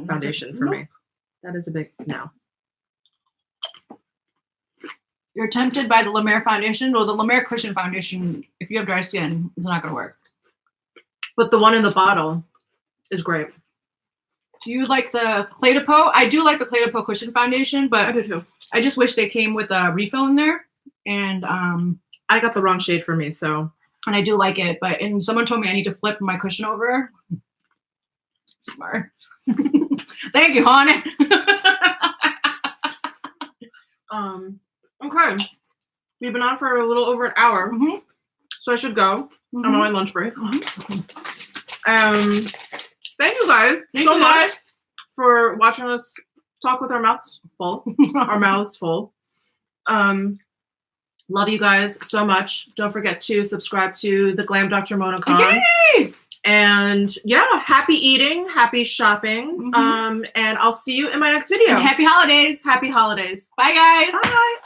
foundation for me. That is a big no. You're tempted by the La Mer foundation or the La Mer cushion foundation. If you have dry skin, it's not going to work. But the one in the bottle is great. Do you like the Clé de Peau? I do like the Clé de Peau cushion foundation, but I do too. I just wish they came with a refill in there. And I got the wrong shade for me, so. And I do like it, and someone told me I need to flip my cushion over. Smart. Thank you, honey. Okay. We've been on for a little over an hour, so I should go. I'm on my lunch break. Thank you guys so much for watching us talk with our mouths full. Our mouths full. Love you guys so much. Don't forget to subscribe to the Glam Dr. Mona Con. Yay! And yeah, happy eating, happy shopping. And I'll see you in my next video. And happy holidays. Happy holidays. Bye, guys. Bye.